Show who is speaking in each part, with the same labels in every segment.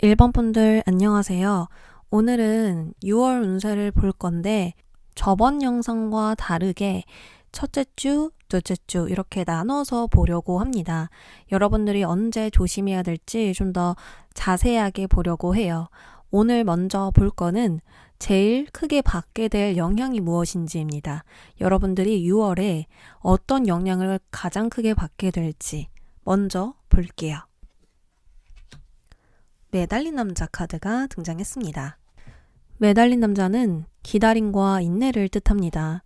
Speaker 1: 1번 분들 안녕하세요. 오늘은 6월 운세를 볼 건데 저번 영상과 다르게 첫째 주, 둘째 주 이렇게 나눠서 보려고 합니다. 여러분들이 언제 조심해야 될지 좀 더 자세하게 보려고 해요. 오늘 먼저 볼 거는 제일 크게 받게 될 영향이 무엇인지입니다. 여러분들이 6월에 어떤 영향을 가장 크게 받게 될지 먼저 볼게요. 매달린 남자 카드가 등장했습니다. 매달린 남자는 기다림과 인내를 뜻합니다.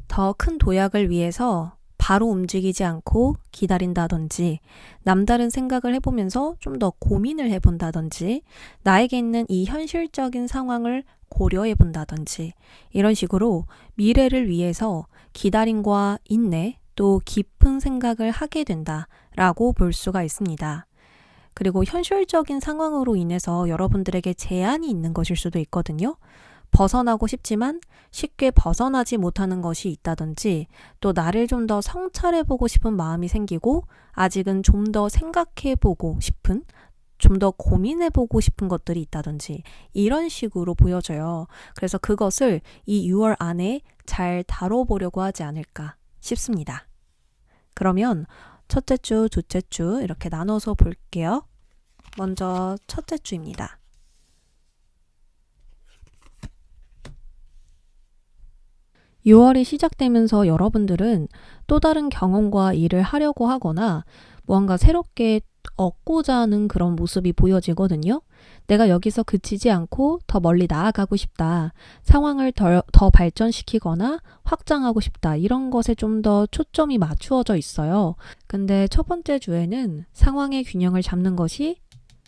Speaker 1: 더 큰 도약을 위해서 바로 움직이지 않고 기다린다든지, 남다른 생각을 해보면서 좀 더 고민을 해본다든지, 나에게 있는 이 현실적인 상황을 고려해본다든지, 이런 식으로 미래를 위해서 기다림과 인내, 또 깊은 생각을 하게 된다라고 볼 수가 있습니다. 그리고 현실적인 상황으로 인해서 여러분들에게 제한이 있는 것일 수도 있거든요. 벗어나고 싶지만 쉽게 벗어나지 못하는 것이 있다든지, 또 나를 좀 더 성찰해보고 싶은 마음이 생기고 아직은 좀 더 생각해보고 싶은, 좀 더 고민해보고 싶은 것들이 있다든지, 이런 식으로 보여져요. 그래서 그것을 이 6월 안에 잘 다뤄보려고 하지 않을까 싶습니다. 그러면 첫째 주, 둘째 주 이렇게 나눠서 볼게요. 먼저 첫째 주입니다. (6월이) 시작되면서 여러분들은 또 다른 경험과 일을 하려고 하거나 무언가 새롭게 얻고자 하는 그런 모습이 보여지거든요. 내가 여기서 그치지 않고 더 멀리 나아가고 싶다. 상황을 더 발전시키거나 확장하고 싶다. 이런 것에 좀 더 초점이 맞추어져 있어요. 근데 첫 번째 주에는 상황의 균형을 잡는 것이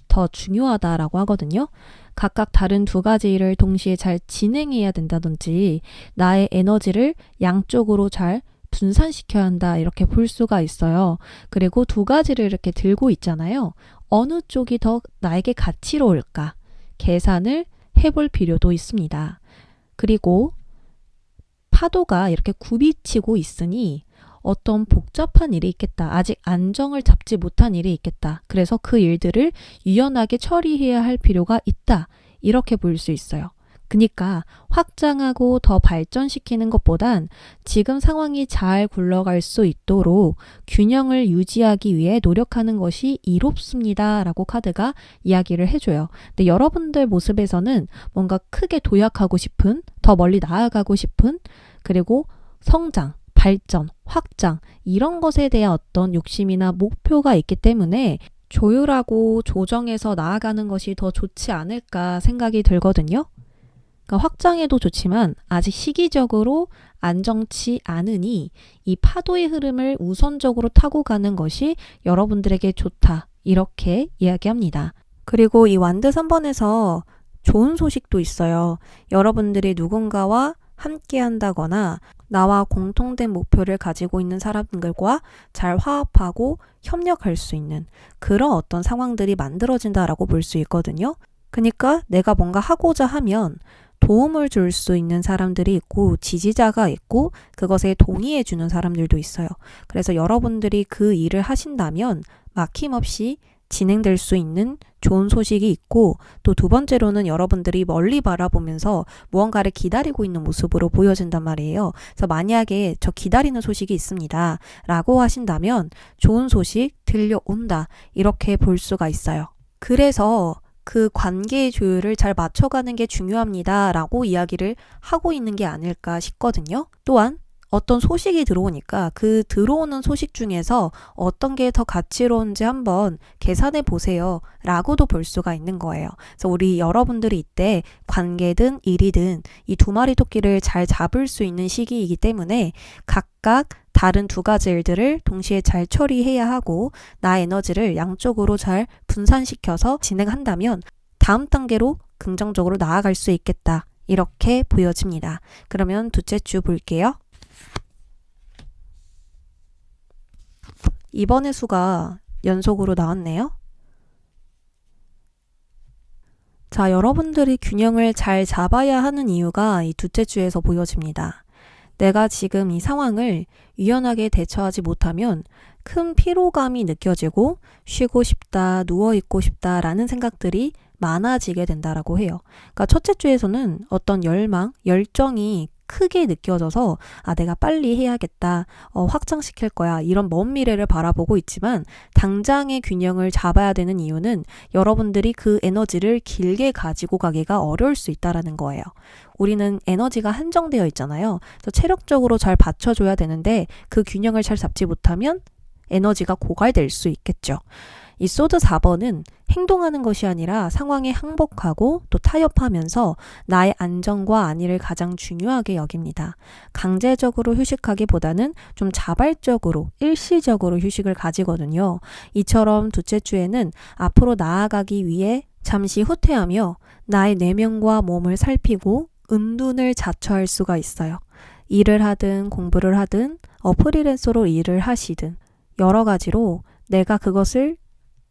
Speaker 1: 더 중요하다라고 하거든요. 각각 다른 두 가지 일을 동시에 잘 진행해야 된다든지, 나의 에너지를 양쪽으로 잘 분산시켜야 한다, 이렇게 볼 수가 있어요. 그리고 두 가지를 이렇게 들고 있잖아요. 어느 쪽이 더 나에게 가치로울까? 계산을 해볼 필요도 있습니다. 그리고 파도가 이렇게 굽이치고 있으니 어떤 복잡한 일이 있겠다. 아직 안정을 잡지 못한 일이 있겠다. 그래서 그 일들을 유연하게 처리해야 할 필요가 있다. 이렇게 볼 수 있어요. 그러니까 확장하고 더 발전시키는 것보단 지금 상황이 잘 굴러갈 수 있도록 균형을 유지하기 위해 노력하는 것이 이롭습니다. 라고 카드가 이야기를 해줘요. 근데 여러분들 모습에서는 뭔가 크게 도약하고 싶은, 더 멀리 나아가고 싶은, 그리고 성장, 발전, 확장, 이런 것에 대한 어떤 욕심이나 목표가 있기 때문에 조율하고 조정해서 나아가는 것이 더 좋지 않을까 생각이 들거든요. 그러니까 확장해도 좋지만 아직 시기적으로 안정치 않으니 이 파도의 흐름을 우선적으로 타고 가는 것이 여러분들에게 좋다, 이렇게 이야기합니다. 그리고 이 완드 3번에서 좋은 소식도 있어요. 여러분들이 누군가와 함께 한다거나 나와 공통된 목표를 가지고 있는 사람들과 잘 화합하고 협력할 수 있는 그런 어떤 상황들이 만들어진다라고 볼 수 있거든요. 그러니까 내가 뭔가 하고자 하면 도움을 줄 수 있는 사람들이 있고, 지지자가 있고, 그것에 동의해 주는 사람들도 있어요. 그래서 여러분들이 그 일을 하신다면 막힘없이 진행될 수 있는 좋은 소식이 있고, 또 두 번째로는 여러분들이 멀리 바라보면서 무언가를 기다리고 있는 모습으로 보여진단 말이에요. 그래서 만약에 저 기다리는 소식이 있습니다 라고 하신다면 좋은 소식 들려온다, 이렇게 볼 수가 있어요. 그래서 그 관계의 조율을 잘 맞춰가는 게 중요합니다 라고 이야기를 하고 있는 게 아닐까 싶거든요. 또한 어떤 소식이 들어오니까 그 들어오는 소식 중에서 어떤 게 더 가치로운지 한번 계산해 보세요 라고도 볼 수가 있는 거예요. 그래서 우리 여러분들이 이때 관계든 일이든 이 두 마리 토끼를 잘 잡을 수 있는 시기이기 때문에 각각 다른 두 가지 일들을 동시에 잘 처리해야 하고, 나의 에너지를 양쪽으로 잘 분산시켜서 진행한다면 다음 단계로 긍정적으로 나아갈 수 있겠다, 이렇게 보여집니다. 그러면 둘째 주 볼게요. 이번의 수가 연속으로 나왔네요. 자, 여러분들이 균형을 잘 잡아야 하는 이유가 이 둘째 주에서 보여집니다. 내가 지금 이 상황을 유연하게 대처하지 못하면 큰 피로감이 느껴지고 쉬고 싶다, 누워있고 싶다라는 생각들이 많아지게 된다라고 해요. 그러니까 첫째 주에서는 어떤 열망, 열정이 크게 느껴져서 내가 빨리 해야겠다, 확장시킬 거야, 이런 먼 미래를 바라보고 있지만 당장의 균형을 잡아야 되는 이유는 여러분들이 그 에너지를 길게 가지고 가기가 어려울 수 있다라는 거예요. 우리는 에너지가 한정되어 있잖아요. 그래서 체력적으로 잘 받쳐줘야 되는데 그 균형을 잘 잡지 못하면 에너지가 고갈될 수 있겠죠. 이 소드 4번은 행동하는 것이 아니라 상황에 항복하고 또 타협하면서 나의 안정과 안위를 가장 중요하게 여깁니다. 강제적으로 휴식하기보다는 좀 자발적으로 일시적으로 휴식을 가지거든요. 이처럼 둘째 주에는 앞으로 나아가기 위해 잠시 후퇴하며 나의 내면과 몸을 살피고 은둔을 자처할 수가 있어요. 일을 하든 공부를 하든 프리랜서로 일을 하시든 여러 가지로 내가 그것을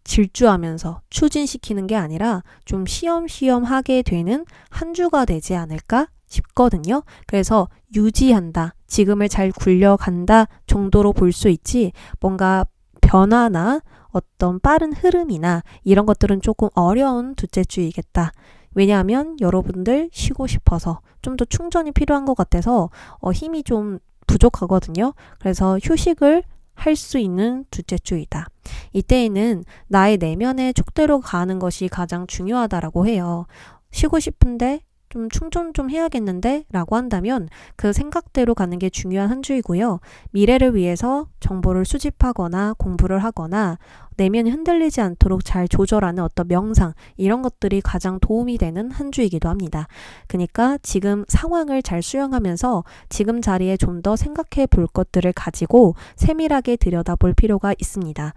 Speaker 1: 질주하면서 추진시키는 게 아니라 좀 쉬엄쉬엄 하게 되는 한 주가 되지 않을까 싶거든요. 그래서 유지한다, 지금을 잘 굴려간다 정도로 볼 수 있지, 뭔가 변화나 어떤 빠른 흐름이나 이런 것들은 조금 어려운 둘째 주이겠다. 왜냐하면 여러분들 쉬고 싶어서 좀 더 충전이 필요한 것 같아서 힘이 좀 부족하거든요. 그래서 휴식을 할 수 있는 둘째 주이다. 이때에는 나의 내면의 촉대로 가는 것이 가장 중요하다라고 해요. 쉬고 싶은데 좀 충전 좀 해야겠는데 라고 한다면 그 생각대로 가는 게 중요한 한 주이고요. 미래를 위해서 정보를 수집하거나 공부를 하거나 내면이 흔들리지 않도록 잘 조절하는 어떤 명상, 이런 것들이 가장 도움이 되는 한 주이기도 합니다. 그러니까 지금 상황을 잘 수용하면서 지금 자리에 좀 더 생각해 볼 것들을 가지고 세밀하게 들여다볼 필요가 있습니다.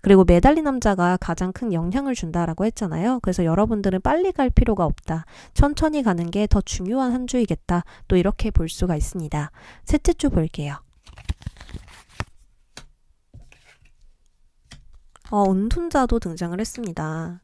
Speaker 1: 그리고 매달린 남자가 가장 큰 영향을 준다라고 했잖아요. 그래서 여러분들은 빨리 갈 필요가 없다, 천천히 가는 게 더 중요한 한 주이겠다, 또 이렇게 볼 수가 있습니다. 셋째 주 볼게요. 은둔자도 등장을 했습니다.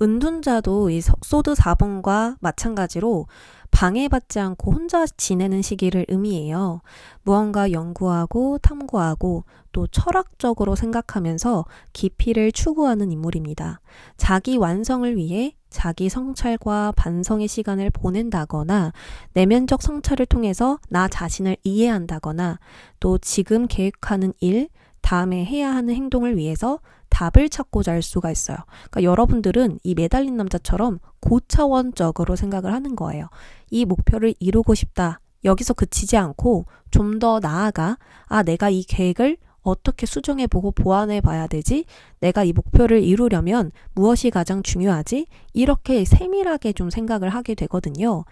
Speaker 1: 은둔자도 이 소드 4번과 마찬가지로 방해받지 않고 혼자 지내는 시기를 의미해요. 무언가 연구하고 탐구하고 또 철학적으로 생각하면서 깊이를 추구하는 인물입니다. 자기 완성을 위해 자기 성찰과 반성의 시간을 보낸다거나 내면적 성찰을 통해서 나 자신을 이해한다거나 또 지금 계획하는 일, 다음에 해야 하는 행동을 위해서 답을 찾고자 할 수가 있어요. 그러니까 여러분들은 이 매달린 남자처럼 고차원적으로 생각을 하는 거예요. 이 목표를 이루고 싶다, 여기서 그치지 않고 좀 더 나아가, 내가 이 계획을 어떻게 수정해보고 보완해봐야 되지? 내가 이 목표를 이루려면 무엇이 가장 중요하지? 이렇게 세밀하게 좀 생각을 하게 되거든요.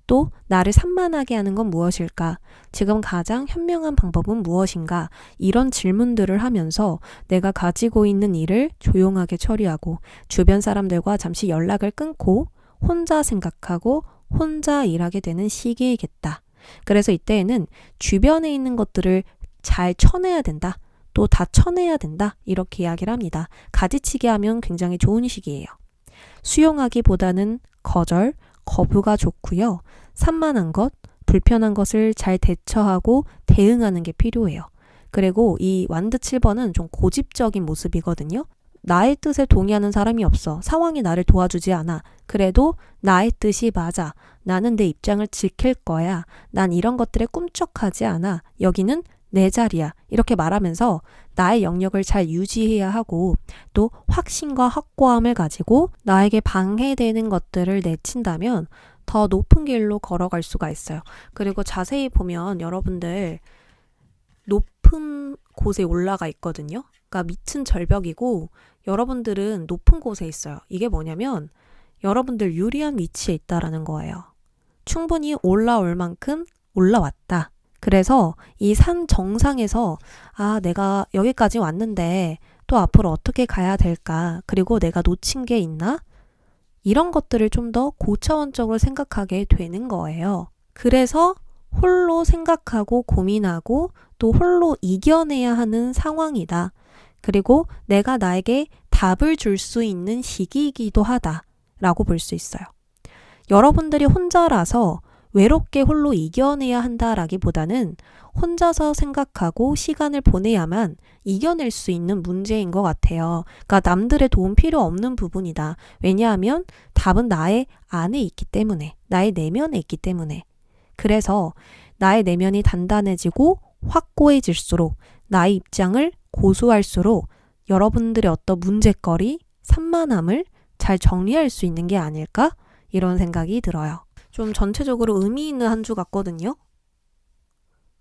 Speaker 1: 또 나를 산만하게 하는 건 무엇일까? 지금 가장 현명한 방법은 무엇인가? 이런 질문들을 하면서 내가 가지고 있는 일을 조용하게 처리하고 주변 사람들과 잠시 연락을 끊고 혼자 생각하고 혼자 일하게 되는 시기이겠다. 그래서 이때에는 주변에 있는 것들을 잘 쳐내야 된다, 또 다 쳐내야 된다, 이렇게 이야기를 합니다. 가지치기 하면 굉장히 좋은 시기예요. 수용하기보다는 거절, 거부가 좋고요. 산만한 것, 불편한 것을 잘 대처하고 대응하는 게 필요해요. 그리고 이 완드 7번은 좀 고집적인 모습이거든요. 나의 뜻에 동의하는 사람이 없어. 상황이 나를 도와주지 않아. 그래도 나의 뜻이 맞아. 나는 내 입장을 지킬 거야. 난 이런 것들에 꿈쩍하지 않아. 여기는 내 자리야. 이렇게 말하면서 나의 영역을 잘 유지해야 하고 또 확신과 확고함을 가지고 나에게 방해되는 것들을 내친다면 더 높은 길로 걸어갈 수가 있어요. 그리고 자세히 보면 여러분들 높은 곳에 올라가 있거든요. 그러니까 밑은 절벽이고 여러분들은 높은 곳에 있어요. 이게 뭐냐면 여러분들 유리한 위치에 있다라는 거예요. 충분히 올라올 만큼 올라왔다. 그래서 이 산 정상에서 내가 여기까지 왔는데 또 앞으로 어떻게 가야 될까? 그리고 내가 놓친 게 있나? 이런 것들을 좀 더 고차원적으로 생각하게 되는 거예요. 그래서 홀로 생각하고 고민하고 또 홀로 이겨내야 하는 상황이다. 그리고 내가 나에게 답을 줄 수 있는 시기이기도 하다라고 볼 수 있어요. 여러분들이 혼자라서 외롭게 홀로 이겨내야 한다라기보다는 혼자서 생각하고 시간을 보내야만 이겨낼 수 있는 문제인 것 같아요. 그러니까 남들의 도움 필요 없는 부분이다. 왜냐하면 답은 나의 안에 있기 때문에, 나의 내면에 있기 때문에. 그래서 나의 내면이 단단해지고 확고해질수록 나의 입장을 고수할수록 여러분들의 어떤 문제거리, 산만함을 잘 정리할 수 있는 게 아닐까? 이런 생각이 들어요. 좀 전체적으로 의미 있는 한 주 같거든요.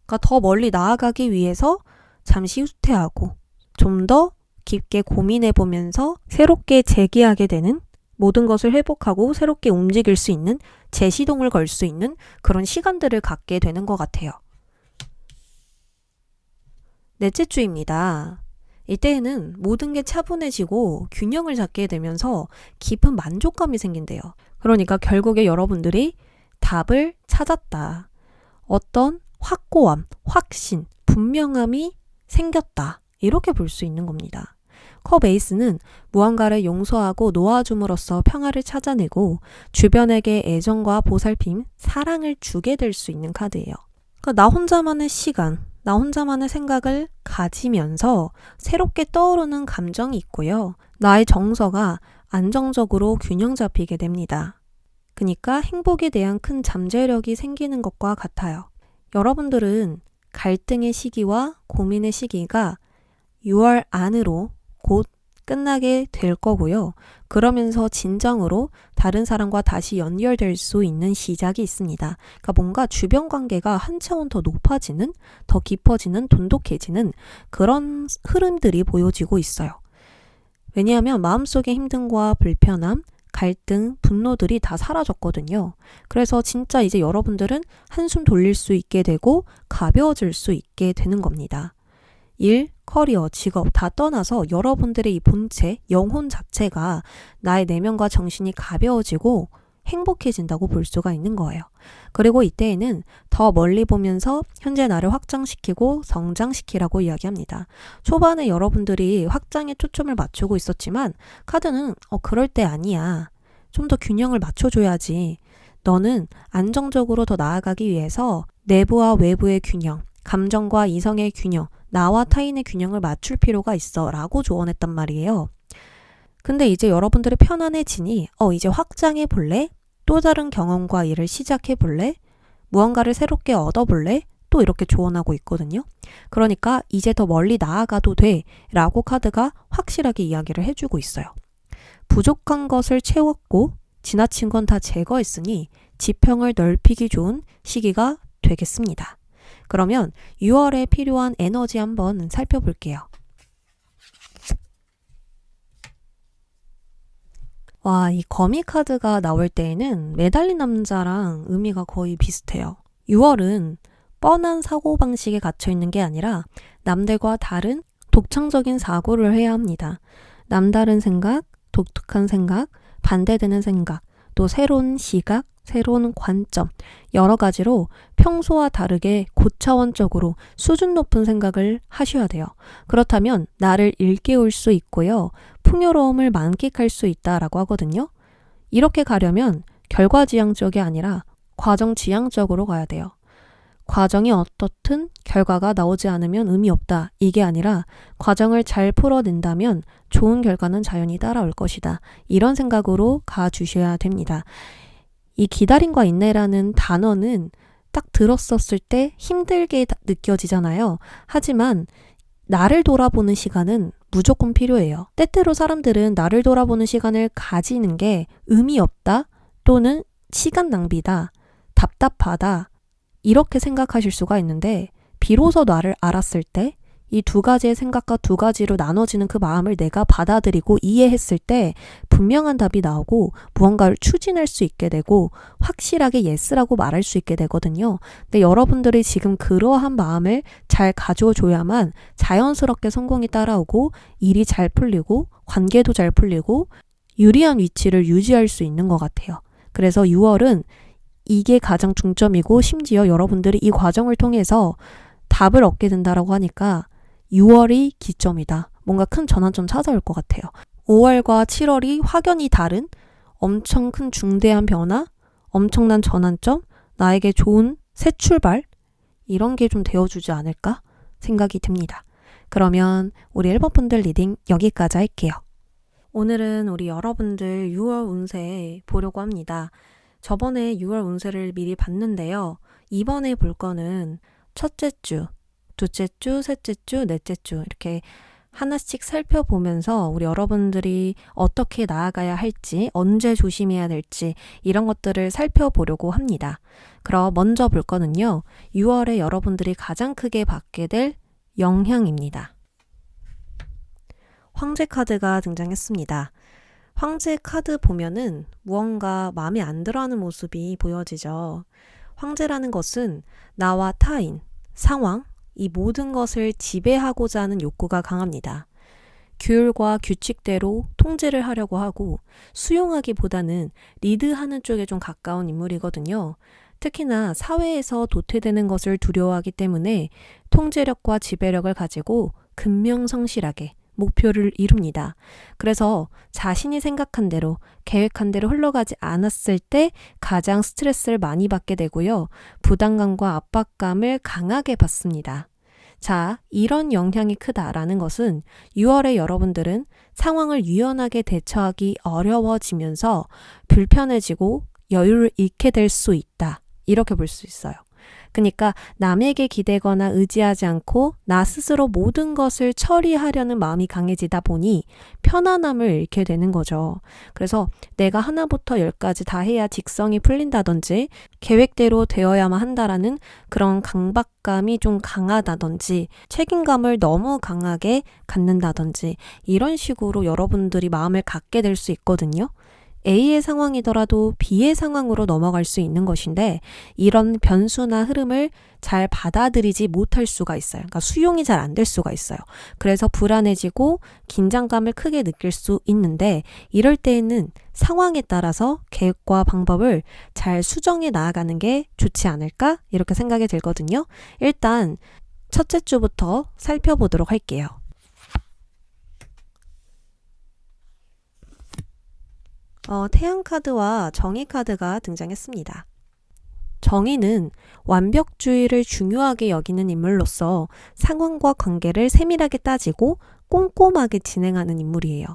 Speaker 1: 그러니까 더 멀리 나아가기 위해서 잠시 후퇴하고 좀 더 깊게 고민해 보면서 새롭게 재기하게 되는, 모든 것을 회복하고 새롭게 움직일 수 있는, 재시동을 걸 수 있는 그런 시간들을 갖게 되는 것 같아요. 넷째 주입니다. 이때에는 모든 게 차분해지고 균형을 잡게 되면서 깊은 만족감이 생긴대요. 그러니까 결국에 여러분들이 답을 찾았다. 어떤 확고함, 확신, 분명함이 생겼다. 이렇게 볼 수 있는 겁니다. 컵 에이스는 무언가를 용서하고 놓아줌으로써 평화를 찾아내고 주변에게 애정과 보살핌, 사랑을 주게 될 수 있는 카드예요. 그러니까 나 혼자만의 시간, 나 혼자만의 생각을 가지면서 새롭게 떠오르는 감정이 있고요. 나의 정서가 안정적으로 균형 잡히게 됩니다. 그러니까 행복에 대한 큰 잠재력이 생기는 것과 같아요. 여러분들은 갈등의 시기와 고민의 시기가 6월 안으로 곧 끝나게 될 거고요. 그러면서 진정으로 다른 사람과 다시 연결될 수 있는 시작이 있습니다. 그러니까 뭔가 주변 관계가 한 차원 더 높아지는, 더 깊어지는, 돈독해지는 그런 흐름들이 보여지고 있어요. 왜냐하면 마음속의 힘듦과 불편함, 갈등, 분노들이 다 사라졌거든요. 그래서 진짜 이제 여러분들은 한숨 돌릴 수 있게 되고 가벼워질 수 있게 되는 겁니다. 일, 커리어, 직업 다 떠나서 여러분들의 이 본체, 영혼 자체가 나의 내면과 정신이 가벼워지고 행복해진다고 볼 수가 있는 거예요. 그리고 이때에는 더 멀리 보면서 현재 나를 확장시키고 성장시키라고 이야기합니다. 초반에 여러분들이 확장에 초점을 맞추고 있었지만 카드는 그럴 때 아니야. 좀 더 균형을 맞춰줘야지. 너는 안정적으로 더 나아가기 위해서 내부와 외부의 균형, 감정과 이성의 균형, 나와 타인의 균형을 맞출 필요가 있어 라고 조언했단 말이에요. 근데 이제 여러분들이 편안해지니 이제 확장해 볼래? 또 다른 경험과 일을 시작해 볼래? 무언가를 새롭게 얻어볼래? 또 이렇게 조언하고 있거든요. 그러니까 이제 더 멀리 나아가도 돼 라고 카드가 확실하게 이야기를 해주고 있어요. 부족한 것을 채웠고 지나친 건 다 제거했으니 지평을 넓히기 좋은 시기가 되겠습니다. 그러면 6월에 필요한 에너지 한번 살펴볼게요. 와, 이 거미 카드가 나올 때에는 매달린 남자랑 의미가 거의 비슷해요. 6월은 뻔한 사고방식에 갇혀있는 게 아니라 남들과 다른 독창적인 사고를 해야 합니다. 남다른 생각, 독특한 생각, 반대되는 생각, 또 새로운 시각, 새로운 관점, 여러 가지로 평소와 다르게 고차원적으로 수준 높은 생각을 하셔야 돼요. 그렇다면 나를 일깨울 수 있고요. 풍요로움을 만끽할 수 있다라고 하거든요. 이렇게 가려면 결과지향적이 아니라 과정지향적으로 가야 돼요. 과정이 어떻든 결과가 나오지 않으면 의미 없다. 이게 아니라 과정을 잘 풀어낸다면 좋은 결과는 자연히 따라올 것이다. 이런 생각으로 가주셔야 됩니다. 이 기다림과 인내라는 단어는 딱 들었었을 때 힘들게 느껴지잖아요. 하지만 나를 돌아보는 시간은 무조건 필요해요. 때때로 사람들은 나를 돌아보는 시간을 가지는 게 의미 없다 또는 시간 낭비다, 답답하다 이렇게 생각하실 수가 있는데 비로소 나를 알았을 때 이 두 가지의 생각과 두 가지로 나눠지는 그 마음을 내가 받아들이고 이해했을 때 분명한 답이 나오고 무언가를 추진할 수 있게 되고 확실하게 예스라고 말할 수 있게 되거든요. 근데 여러분들이 지금 그러한 마음을 잘 가져줘야만 자연스럽게 성공이 따라오고 일이 잘 풀리고 관계도 잘 풀리고 유리한 위치를 유지할 수 있는 것 같아요. 그래서 6월은 이게 가장 중점이고 심지어 여러분들이 이 과정을 통해서 답을 얻게 된다라고 하니까 6월이 기점이다. 뭔가 큰 전환점 찾아올 것 같아요. 5월과 7월이 확연히 다른 엄청 큰 중대한 변화, 엄청난 전환점, 나에게 좋은 새 출발? 이런 게 좀 되어주지 않을까 생각이 듭니다. 그러면 우리 1번 분들 리딩 여기까지 할게요. 오늘은 우리 여러분들 6월 운세 보려고 합니다. 저번에 6월 운세를 미리 봤는데요. 이번에 볼 거는 첫째 주, 둘째 주, 셋째 주, 넷째 주 이렇게 하나씩 살펴보면서 우리 여러분들이 어떻게 나아가야 할지, 언제 조심해야 될지 이런 것들을 살펴보려고 합니다. 그럼 먼저 볼 거는요. 6월에 여러분들이 가장 크게 받게 될 영향입니다. 황제 카드가 등장했습니다. 황제 카드 보면은 무언가 마음에 안 들어하는 모습이 보여지죠. 황제라는 것은 나와 타인, 상황, 이 모든 것을 지배하고자 하는 욕구가 강합니다. 규율과 규칙대로 통제를 하려고 하고 수용하기보다는 리드하는 쪽에 좀 가까운 인물이거든요. 특히나 사회에서 도태되는 것을 두려워하기 때문에 통제력과 지배력을 가지고 근명성실하게 목표를 이룹니다. 그래서 자신이 생각한 대로, 계획한 대로 흘러가지 않았을 때 가장 스트레스를 많이 받게 되고요. 부담감과 압박감을 강하게 받습니다. 자, 이런 영향이 크다라는 것은 6월에 여러분들은 상황을 유연하게 대처하기 어려워지면서 불편해지고 여유를 잃게 될 수 있다. 이렇게 볼 수 있어요. 그러니까 남에게 기대거나 의지하지 않고 나 스스로 모든 것을 처리하려는 마음이 강해지다 보니 편안함을 잃게 되는 거죠. 그래서 내가 하나부터 열까지 다 해야 직성이 풀린다든지 계획대로 되어야만 한다라는 그런 강박감이 좀 강하다든지 책임감을 너무 강하게 갖는다든지 이런 식으로 여러분들이 마음을 갖게 될 수 있거든요. A의 상황이더라도 B의 상황으로 넘어갈 수 있는 것인데 이런 변수나 흐름을 잘 받아들이지 못할 수가 있어요. 그러니까 수용이 잘 안 될 수가 있어요. 그래서 불안해지고 긴장감을 크게 느낄 수 있는데 이럴 때에는 상황에 따라서 계획과 방법을 잘 수정해 나아가는 게 좋지 않을까? 이렇게 생각이 들거든요. 일단 첫째 주부터 살펴보도록 할게요. 태양 카드와 정의 카드가 등장했습니다. 정의는 완벽주의를 중요하게 여기는 인물로서 상황과 관계를 세밀하게 따지고 꼼꼼하게 진행하는 인물이에요.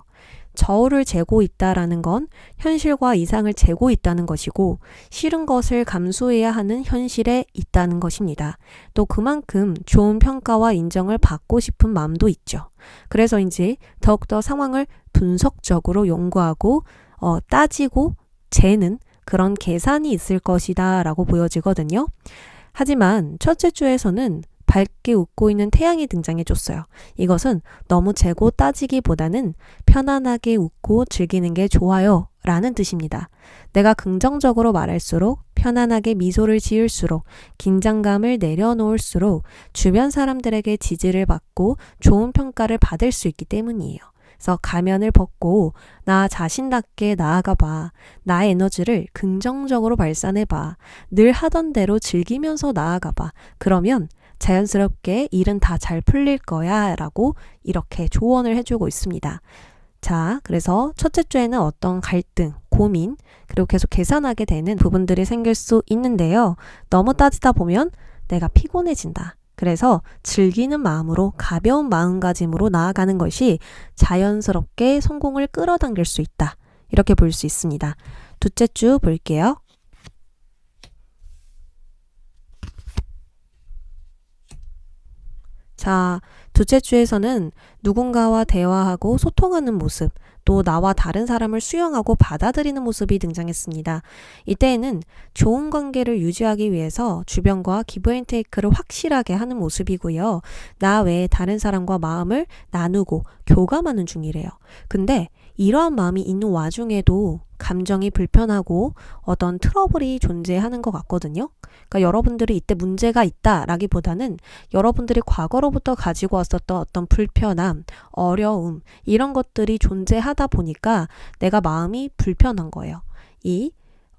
Speaker 1: 저울을 재고 있다라는 건 현실과 이상을 재고 있다는 것이고 싫은 것을 감수해야 하는 현실에 있다는 것입니다. 또 그만큼 좋은 평가와 인정을 받고 싶은 마음도 있죠. 그래서인지 더욱더 상황을 분석적으로 연구하고 따지고 재는 그런 계산이 있을 것이다 라고 보여지거든요. 하지만 첫째 주에서는 밝게 웃고 있는 태양이 등장해줬어요. 이것은 너무 재고 따지기보다는 편안하게 웃고 즐기는 게 좋아요 라는 뜻입니다. 내가 긍정적으로 말할수록 편안하게 미소를 지을수록 긴장감을 내려놓을수록 주변 사람들에게 지지를 받고 좋은 평가를 받을 수 있기 때문이에요. 그래서 가면을 벗고 나 자신답게 나아가봐. 나의 에너지를 긍정적으로 발산해봐. 늘 하던 대로 즐기면서 나아가봐. 그러면 자연스럽게 일은 다 잘 풀릴 거야 라고 이렇게 조언을 해주고 있습니다. 자, 그래서 첫째 주에는 어떤 갈등, 고민, 그리고 계속 계산하게 되는 부분들이 생길 수 있는데요. 너무 따지다 보면 내가 피곤해진다. 그래서 즐기는 마음으로 가벼운 마음가짐으로 나아가는 것이 자연스럽게 성공을 끌어당길 수 있다. 이렇게 볼 수 있습니다. 둘째 주 볼게요. 자, 둘째 주에서는 누군가와 대화하고 소통하는 모습, 또 나와 다른 사람을 수용하고 받아들이는 모습이 등장했습니다. 이때에는 좋은 관계를 유지하기 위해서 주변과 기브앤테이크를 확실하게 하는 모습이고요. 나 외에 다른 사람과 마음을 나누고 교감하는 중이래요. 근데 이러한 마음이 있는 와중에도 감정이 불편하고 어떤 트러블이 존재하는 것 같거든요. 그러니까 여러분들이 이때 문제가 있다라기보다는 여러분들이 과거로부터 가지고 왔었던 어떤 불편함, 어려움 이런 것들이 존재하다 보니까 내가 마음이 불편한 거예요. 이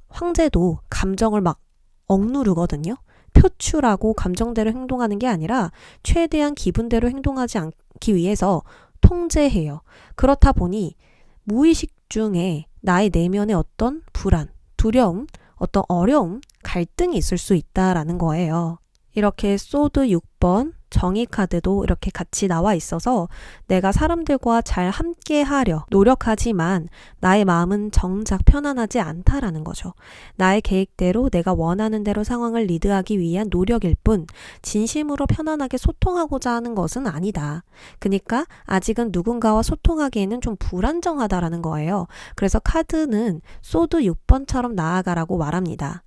Speaker 1: 황제도 감정을 막 억누르거든요. 표출하고 감정대로 행동하는 게 아니라 최대한 기분대로 행동하지 않기 위해서 통제해요. 그렇다 보니 무의식 중에 나의 내면의 어떤 불안, 두려움, 어떤 어려움, 갈등이 있을 수 있다라는 거예요. 이렇게 소드 6번 정의 카드도 이렇게 같이 나와 있어서 내가 사람들과 잘 함께 하려 노력하지만 나의 마음은 정작 편안하지 않다라는 거죠. 나의 계획대로 내가 원하는 대로 상황을 리드하기 위한 노력일 뿐 진심으로 편안하게 소통하고자 하는 것은 아니다. 그러니까 아직은 누군가와 소통하기에는 좀 불안정하다라는 거예요. 그래서 카드는 소드 6번처럼 나아가라고 말합니다.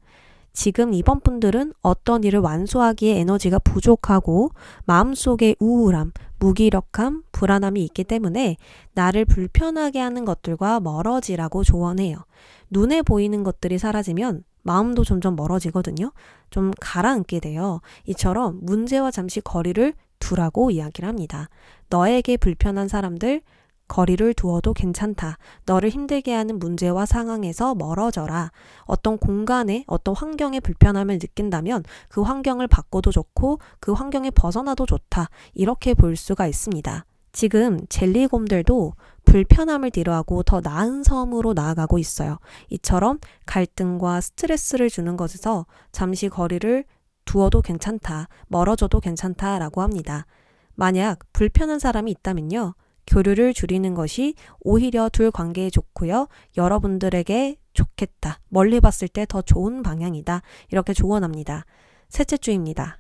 Speaker 1: 지금 이번 분들은 어떤 일을 완수하기에 에너지가 부족하고 마음속에 우울함, 무기력함, 불안함이 있기 때문에 나를 불편하게 하는 것들과 멀어지라고 조언해요. 눈에 보이는 것들이 사라지면 마음도 점점 멀어지거든요. 좀 가라앉게 돼요. 이처럼 문제와 잠시 거리를 두라고 이야기를 합니다. 너에게 불편한 사람들, 거리를 두어도 괜찮다. 너를 힘들게 하는 문제와 상황에서 멀어져라. 어떤 공간에 어떤 환경에 불편함을 느낀다면 그 환경을 바꿔도 좋고 그 환경에 벗어나도 좋다. 이렇게 볼 수가 있습니다. 지금 젤리곰들도 불편함을 뒤로하고 더 나은 섬으로 나아가고 있어요. 이처럼 갈등과 스트레스를 주는 것에서 잠시 거리를 두어도 괜찮다. 멀어져도 괜찮다라고 합니다. 만약 불편한 사람이 있다면요. 교류를 줄이는 것이 오히려 둘 관계에 좋고요. 여러분들에게 좋겠다. 멀리 봤을 때 더 좋은 방향이다. 이렇게 조언합니다. 셋째 주입니다.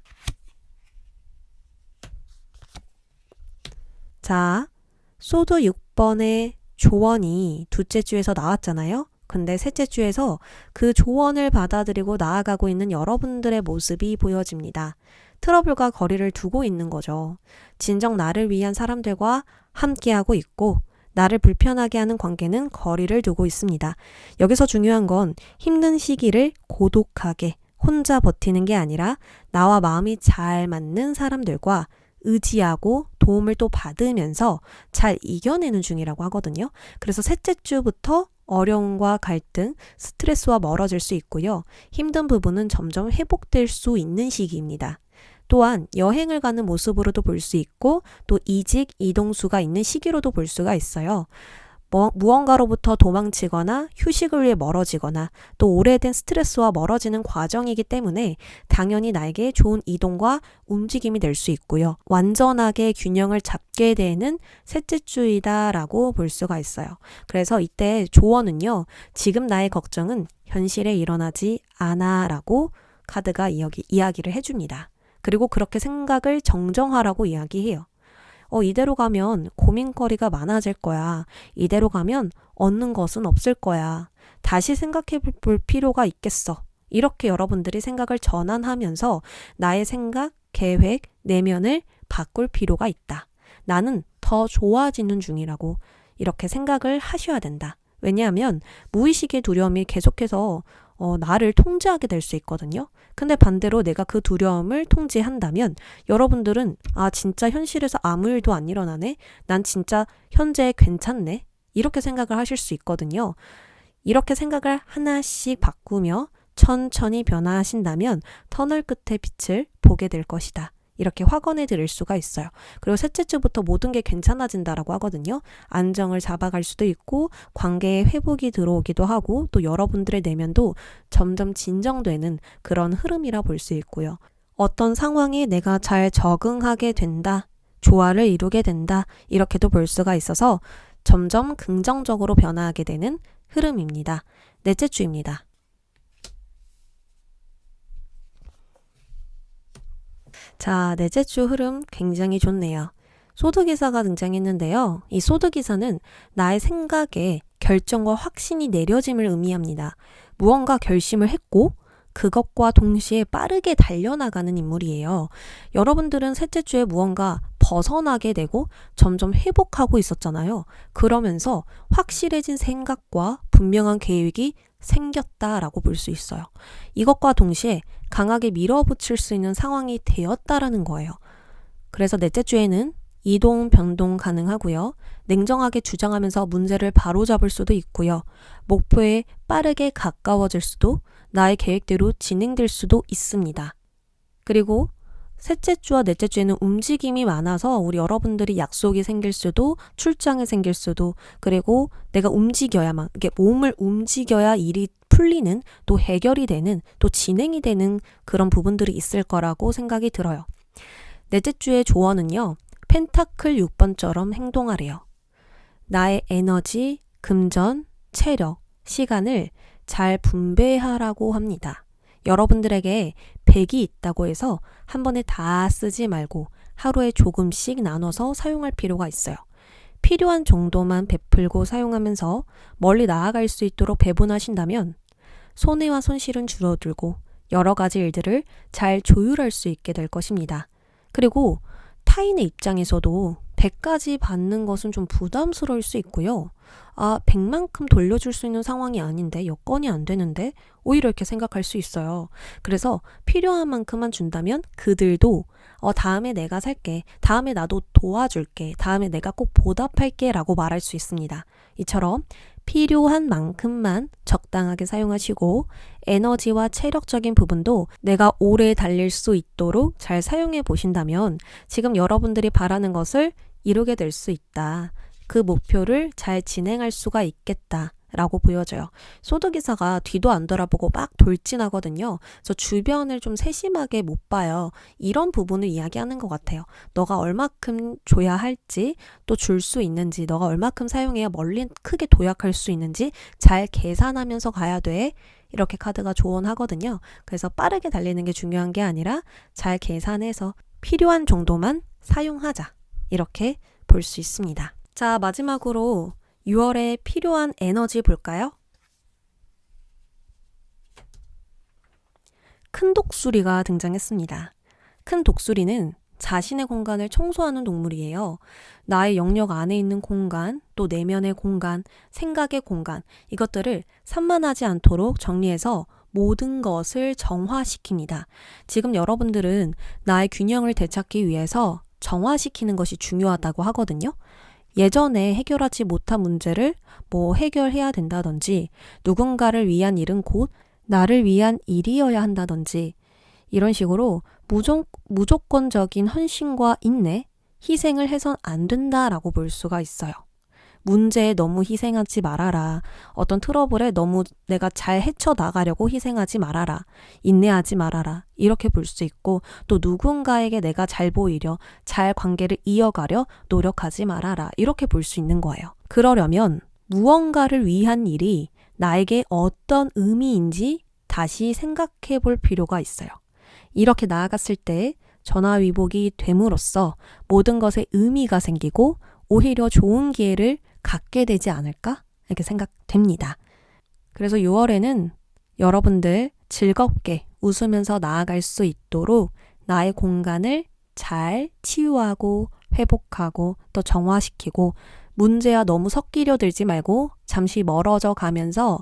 Speaker 1: 자, 소드 6번의 조언이 둘째 주에서 나왔잖아요. 근데 셋째 주에서 그 조언을 받아들이고 나아가고 있는 여러분들의 모습이 보여집니다. 트러블과 거리를 두고 있는 거죠. 진정 나를 위한 사람들과 함께하고 있고 나를 불편하게 하는 관계는 거리를 두고 있습니다. 여기서 중요한 건 힘든 시기를 고독하게 혼자 버티는 게 아니라 나와 마음이 잘 맞는 사람들과 의지하고 도움을 또 받으면서 잘 이겨내는 중이라고 하거든요. 그래서 셋째 주부터 어려움과 갈등, 스트레스와 멀어질 수 있고요. 힘든 부분은 점점 회복될 수 있는 시기입니다. 또한 여행을 가는 모습으로도 볼 수 있고 또 이직, 이동수가 있는 시기로도 볼 수가 있어요. 무언가로부터 도망치거나 휴식을 위해 멀어지거나 또 오래된 스트레스와 멀어지는 과정이기 때문에 당연히 나에게 좋은 이동과 움직임이 될 수 있고요. 완전하게 균형을 잡게 되는 셋째 주이다라고 볼 수가 있어요. 그래서 이때 조언은요. 지금 나의 걱정은 현실에 일어나지 않아 라고 카드가 이야기를 해줍니다. 그리고 그렇게 생각을 정정하라고 이야기해요. 이대로 가면 고민거리가 많아질 거야. 이대로 가면 얻는 것은 없을 거야. 다시 생각해 볼 필요가 있겠어. 이렇게 여러분들이 생각을 전환하면서 나의 생각, 계획, 내면을 바꿀 필요가 있다. 나는 더 좋아지는 중이라고 이렇게 생각을 하셔야 된다. 왜냐하면 무의식의 두려움이 계속해서 나를 통제하게 될 수 있거든요. 근데 반대로 내가 그 두려움을 통제한다면 여러분들은 진짜 현실에서 아무 일도 안 일어나네? 난 진짜 현재 괜찮네? 이렇게 생각을 하실 수 있거든요. 이렇게 생각을 하나씩 바꾸며 천천히 변화하신다면 터널 끝의 빛을 보게 될 것이다. 이렇게 확언해 드릴 수가 있어요. 그리고 셋째 주부터 모든 게 괜찮아진다라고 하거든요. 안정을 잡아갈 수도 있고 관계에 회복이 들어오기도 하고 또 여러분들의 내면도 점점 진정되는 그런 흐름이라 볼 수 있고요. 어떤 상황에 내가 잘 적응하게 된다, 조화를 이루게 된다 이렇게도 볼 수가 있어서 점점 긍정적으로 변화하게 되는 흐름입니다. 넷째 주입니다. 자, 넷째 주 흐름 굉장히 좋네요. 소드기사가 등장했는데요. 이 소드기사는 나의 생각에 결정과 확신이 내려짐을 의미합니다. 무언가 결심을 했고 그것과 동시에 빠르게 달려나가는 인물이에요. 여러분들은 셋째 주에 무언가 벗어나게 되고 점점 회복하고 있었잖아요. 그러면서 확실해진 생각과 분명한 계획이 생겼다라고 볼 수 있어요. 이것과 동시에 강하게 밀어붙일 수 있는 상황이 되었다라는 거예요. 그래서 넷째 주에는 이동, 변동 가능하고요. 냉정하게 주장하면서 문제를 바로잡을 수도 있고요. 목표에 빠르게 가까워질 수도, 나의 계획대로 진행될 수도 있습니다. 그리고 셋째 주와 넷째 주에는 움직임이 많아서 우리 여러분들이 약속이 생길 수도, 출장이 생길 수도, 그리고 내가 움직여야만, 이게 몸을 움직여야 일이 풀리는, 또 해결이 되는, 또 진행이 되는 그런 부분들이 있을 거라고 생각이 들어요. 넷째 주의 조언은요. 펜타클 6번처럼 행동하래요. 나의 에너지, 금전, 체력, 시간을 잘 분배하라고 합니다. 여러분들에게 100이 있다고 해서 한 번에 다 쓰지 말고 하루에 조금씩 나눠서 사용할 필요가 있어요. 필요한 정도만 베풀고 사용하면서 멀리 나아갈 수 있도록 배분하신다면 손해와 손실은 줄어들고 여러 가지 일들을 잘 조율할 수 있게 될 것입니다. 그리고 타인의 입장에서도 100까지 받는 것은 좀 부담스러울 수 있고요. 100만큼 돌려줄 수 있는 상황이 아닌데, 여건이 안 되는데, 오히려 이렇게 생각할 수 있어요. 그래서 필요한 만큼만 준다면 그들도 다음에 내가 살게, 다음에 나도 도와줄게, 다음에 내가 꼭 보답할게 라고 말할 수 있습니다. 이처럼 필요한 만큼만 적당하게 사용하시고 에너지와 체력적인 부분도 내가 오래 달릴 수 있도록 잘 사용해 보신다면 지금 여러분들이 바라는 것을 이루게 될 수 있다. 그 목표를 잘 진행할 수가 있겠다. 라고 보여져요. 소드기사가 뒤도 안 돌아보고 막 돌진하거든요. 저 주변을 좀 세심하게 못 봐요. 이런 부분을 이야기하는 것 같아요. 너가 얼마큼 줘야 할지, 또 줄 수 있는지, 너가 얼마큼 사용해야 멀리 크게 도약할 수 있는지 잘 계산하면서 가야 돼. 이렇게 카드가 조언하거든요. 그래서 빠르게 달리는 게 중요한 게 아니라 잘 계산해서 필요한 정도만 사용하자. 이렇게 볼 수 있습니다. 자, 마지막으로 6월에 필요한 에너지 볼까요? 큰 독수리가 등장했습니다. 큰 독수리는 자신의 공간을 청소하는 동물이에요. 나의 영역 안에 있는 공간, 또 내면의 공간, 생각의 공간, 이것들을 산만하지 않도록 정리해서 모든 것을 정화시킵니다. 지금 여러분들은 나의 균형을 되찾기 위해서 정화시키는 것이 중요하다고 하거든요. 예전에 해결하지 못한 문제를 해결해야 된다든지, 누군가를 위한 일은 곧 나를 위한 일이어야 한다든지, 이런 식으로 무조건적인 헌신과 인내, 희생을 해선 안 된다라고 볼 수가 있어요. 문제에 너무 희생하지 말아라. 어떤 트러블에 너무 내가 잘 헤쳐나가려고 희생하지 말아라. 인내하지 말아라. 이렇게 볼 수 있고, 또 누군가에게 내가 잘 보이려, 잘 관계를 이어가려 노력하지 말아라. 이렇게 볼 수 있는 거예요. 그러려면 무언가를 위한 일이 나에게 어떤 의미인지 다시 생각해 볼 필요가 있어요. 이렇게 나아갔을 때 전화위복이 됨으로써 모든 것에 의미가 생기고 오히려 좋은 기회를 갖게 되지 않을까? 이렇게 생각됩니다. 그래서 6월에는 여러분들 즐겁게 웃으면서 나아갈 수 있도록 나의 공간을 잘 치유하고 회복하고 또 정화시키고 문제와 너무 섞이려 들지 말고 잠시 멀어져 가면서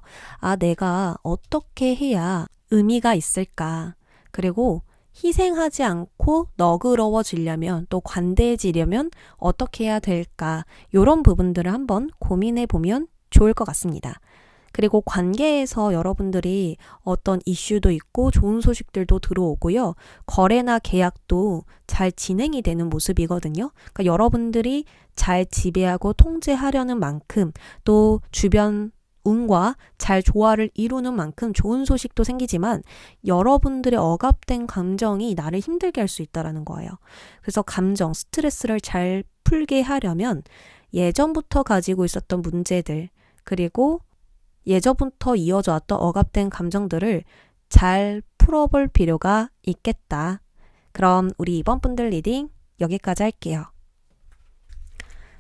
Speaker 1: 내가 어떻게 해야 의미가 있을까? 그리고 희생하지 않고 너그러워지려면 또 관대해지려면 어떻게 해야 될까? 이런 부분들을 한번 고민해 보면 좋을 것 같습니다. 그리고 관계에서 여러분들이 어떤 이슈도 있고 좋은 소식들도 들어오고요. 거래나 계약도 잘 진행이 되는 모습이거든요. 그러니까 여러분들이 잘 지배하고 통제하려는 만큼 또 주변 운과 잘 조화를 이루는 만큼 좋은 소식도 생기지만 여러분들의 억압된 감정이 나를 힘들게 할 수 있다는 거예요. 그래서 감정, 스트레스를 잘 풀게 하려면 예전부터 가지고 있었던 문제들, 그리고 예전부터 이어져 왔던 억압된 감정들을 잘 풀어볼 필요가 있겠다. 그럼 우리 이번 분들 리딩 여기까지 할게요.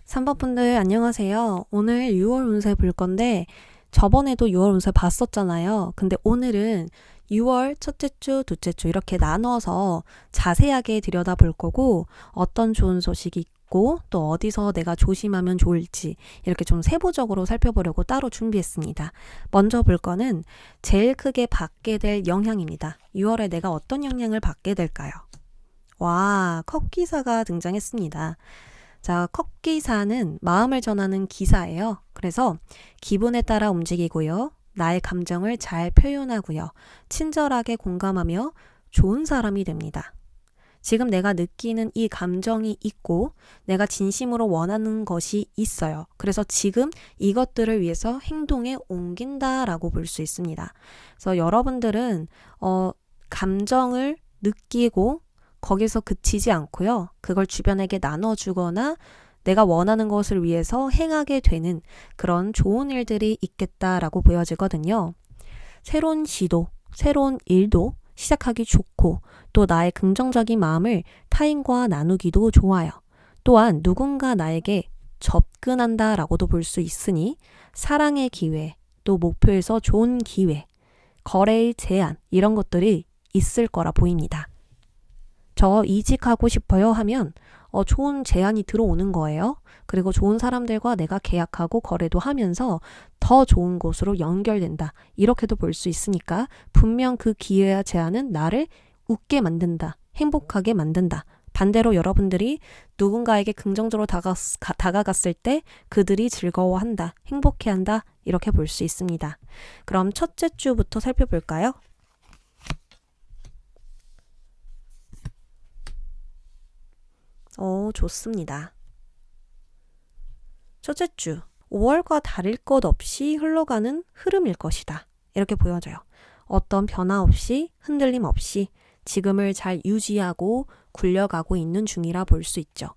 Speaker 1: 3번 분들 안녕하세요. 오늘 6월 운세 볼 건데 저번에도 6월 운세 봤었잖아요. 근데 오늘은 6월 첫째 주, 둘째 주 이렇게 나눠서 자세하게 들여다볼 거고 어떤 좋은 소식이 있고 또 어디서 내가 조심하면 좋을지 이렇게 좀 세부적으로 살펴보려고 따로 준비했습니다. 먼저 볼 거는 제일 크게 받게 될 영향입니다. 6월에 내가 어떤 영향을 받게 될까요? 와, 컵기사가 등장했습니다. 자, 컵기사는 마음을 전하는 기사예요. 그래서 기분에 따라 움직이고요. 나의 감정을 잘 표현하고요. 친절하게 공감하며 좋은 사람이 됩니다. 지금 내가 느끼는 이 감정이 있고 내가 진심으로 원하는 것이 있어요. 그래서 지금 이것들을 위해서 행동에 옮긴다라고 볼 수 있습니다. 그래서 여러분들은 감정을 느끼고 거기서 그치지 않고요. 그걸 주변에게 나눠주거나 내가 원하는 것을 위해서 행하게 되는 그런 좋은 일들이 있겠다라고 보여지거든요. 새로운 시도, 새로운 일도 시작하기 좋고 또 나의 긍정적인 마음을 타인과 나누기도 좋아요. 또한 누군가 나에게 접근한다라고도 볼 수 있으니 사랑의 기회, 또 목표에서 좋은 기회, 거래의 제안 이런 것들이 있을 거라 보입니다. 저 이직하고 싶어요 하면 좋은 제안이 들어오는 거예요. 그리고 좋은 사람들과 내가 계약하고 거래도 하면서 더 좋은 곳으로 연결된다. 이렇게도 볼 수 있으니까 분명 그 기회와 제안은 나를 웃게 만든다. 행복하게 만든다. 반대로 여러분들이 누군가에게 긍정적으로 다가갔을 때 그들이 즐거워한다. 행복해한다. 이렇게 볼 수 있습니다. 그럼 첫째 주부터 살펴볼까요? 좋습니다. 첫째 주, 5월과 다를 것 없이 흘러가는 흐름일 것이다. 이렇게 보여져요. 어떤 변화 없이, 흔들림 없이 지금을 잘 유지하고 굴려가고 있는 중이라 볼 수 있죠.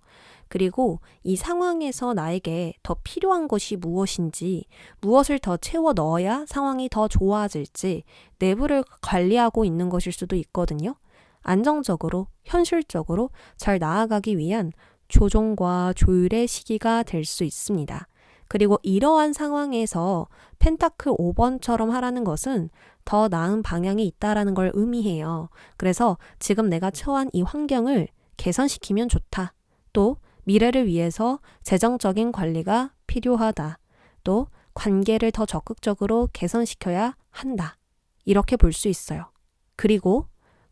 Speaker 1: 그리고 이 상황에서 나에게 더 필요한 것이 무엇인지, 무엇을 더 채워 넣어야 상황이 더 좋아질지 내부를 관리하고 있는 것일 수도 있거든요. 안정적으로, 현실적으로 잘 나아가기 위한 조정과 조율의 시기가 될 수 있습니다. 그리고 이러한 상황에서 펜타클 5번처럼 하라는 것은 더 나은 방향이 있다라는 걸 의미해요. 그래서 지금 내가 처한 이 환경을 개선시키면 좋다. 또 미래를 위해서 재정적인 관리가 필요하다. 또 관계를 더 적극적으로 개선시켜야 한다. 이렇게 볼 수 있어요. 그리고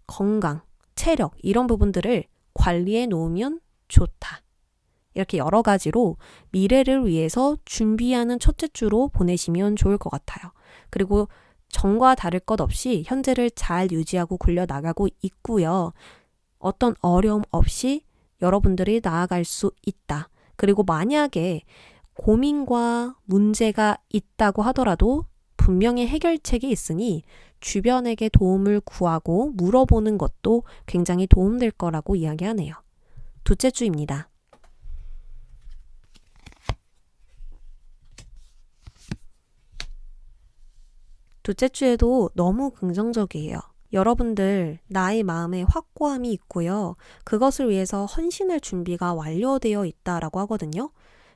Speaker 1: 건강, 체력 이런 부분들을 관리해 놓으면 좋다. 이렇게 여러 가지로 미래를 위해서 준비하는 첫째 주로 보내시면 좋을 것 같아요. 그리고 전과 다를 것 없이 현재를 잘 유지하고 굴려나가고 있고요. 어떤 어려움 없이 여러분들이 나아갈 수 있다. 그리고 만약에 고민과 문제가 있다고 하더라도 분명히 해결책이 있으니 주변에게 도움을 구하고 물어보는 것도 굉장히 도움될 거라고 이야기하네요. 둘째 주입니다. 둘째 주에도 너무 긍정적이에요. 여러분들 나의 마음에 확고함이 있고요. 그것을 위해서 헌신할 준비가 완료되어 있다라고 하거든요.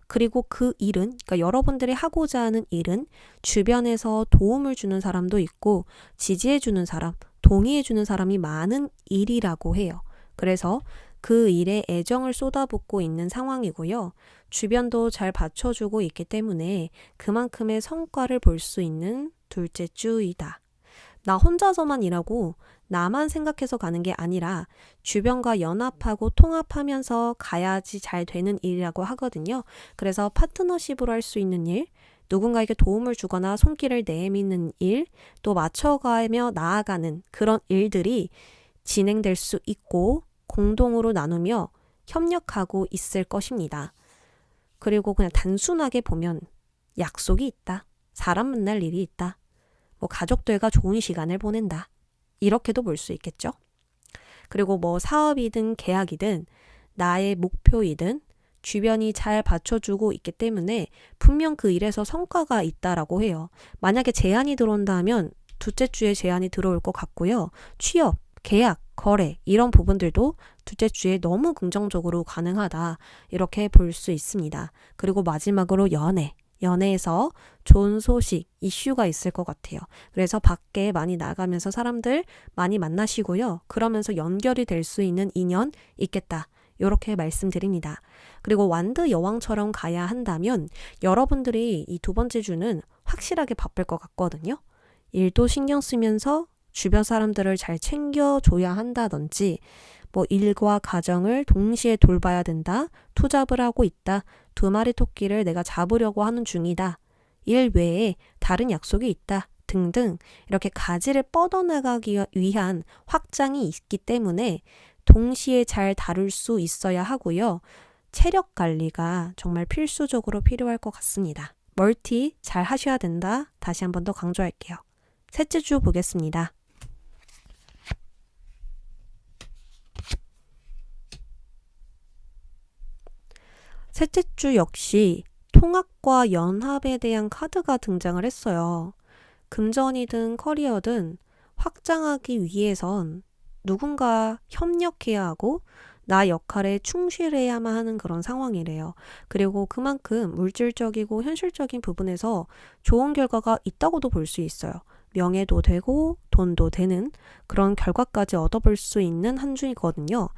Speaker 1: 그리고 그 일은, 그러니까 여러분들이 하고자 하는 일은 주변에서 도움을 주는 사람도 있고 지지해주는 사람, 동의해주는 사람이 많은 일이라고 해요. 그래서 그 일에 애정을 쏟아붓고 있는 상황이고요. 주변도 잘 받쳐주고 있기 때문에 그만큼의 성과를 볼 수 있는 둘째 주이다. 나 혼자서만 일하고 나만 생각해서 가는 게 아니라 주변과 연합하고 통합하면서 가야지 잘 되는 일이라고 하거든요. 그래서 파트너십으로 할 수 있는 일, 누군가에게 도움을 주거나 손길을 내미는 일, 또 맞춰가며 나아가는 그런 일들이 진행될 수 있고 공동으로 나누며 협력하고 있을 것입니다. 그리고 그냥 단순하게 보면 약속이 있다. 사람 만날 일이 있다. 가족들과 좋은 시간을 보낸다. 이렇게도 볼 수 있겠죠. 그리고 사업이든 계약이든 나의 목표이든 주변이 잘 받쳐주고 있기 때문에 분명 그 일에서 성과가 있다라고 해요. 만약에 제안이 들어온다면 둘째 주에 제안이 들어올 것 같고요. 취업, 계약, 거래 이런 부분들도 둘째 주에 너무 긍정적으로 가능하다. 이렇게 볼 수 있습니다. 그리고 마지막으로 연애에서 좋은 소식, 이슈가 있을 것 같아요. 그래서 밖에 많이 나가면서 사람들 많이 만나시고요. 그러면서 연결이 될 수 있는 인연 있겠다. 이렇게 말씀드립니다. 그리고 완드 여왕처럼 가야 한다면 여러분들이 이 두 번째 주는 확실하게 바쁠 것 같거든요. 일도 신경 쓰면서 주변 사람들을 잘 챙겨줘야 한다든지 일과 가정을 동시에 돌봐야 된다. 투잡을 하고 있다. 두 마리 토끼를 내가 잡으려고 하는 중이다. 일 외에 다른 약속이 있다. 등등 이렇게 가지를 뻗어나가기 위한 확장이 있기 때문에 동시에 잘 다룰 수 있어야 하고요. 체력 관리가 정말 필수적으로 필요할 것 같습니다. 멀티 잘 하셔야 된다. 다시 한 번 더 강조할게요. 셋째 주 보겠습니다. 셋째 주 역시 통합과 연합에 대한 카드가 등장을 했어요. 금전이든 커리어든 확장하기 위해선 누군가 협력해야 하고 나 역할에 충실해야만 하는 그런 상황이래요. 그리고 그만큼 물질적이고 현실적인 부분에서 좋은 결과가 있다고도 볼 수 있어요. 명예도 되고 돈도 되는 그런 결과까지 얻어볼 수 있는 한 주이거든요.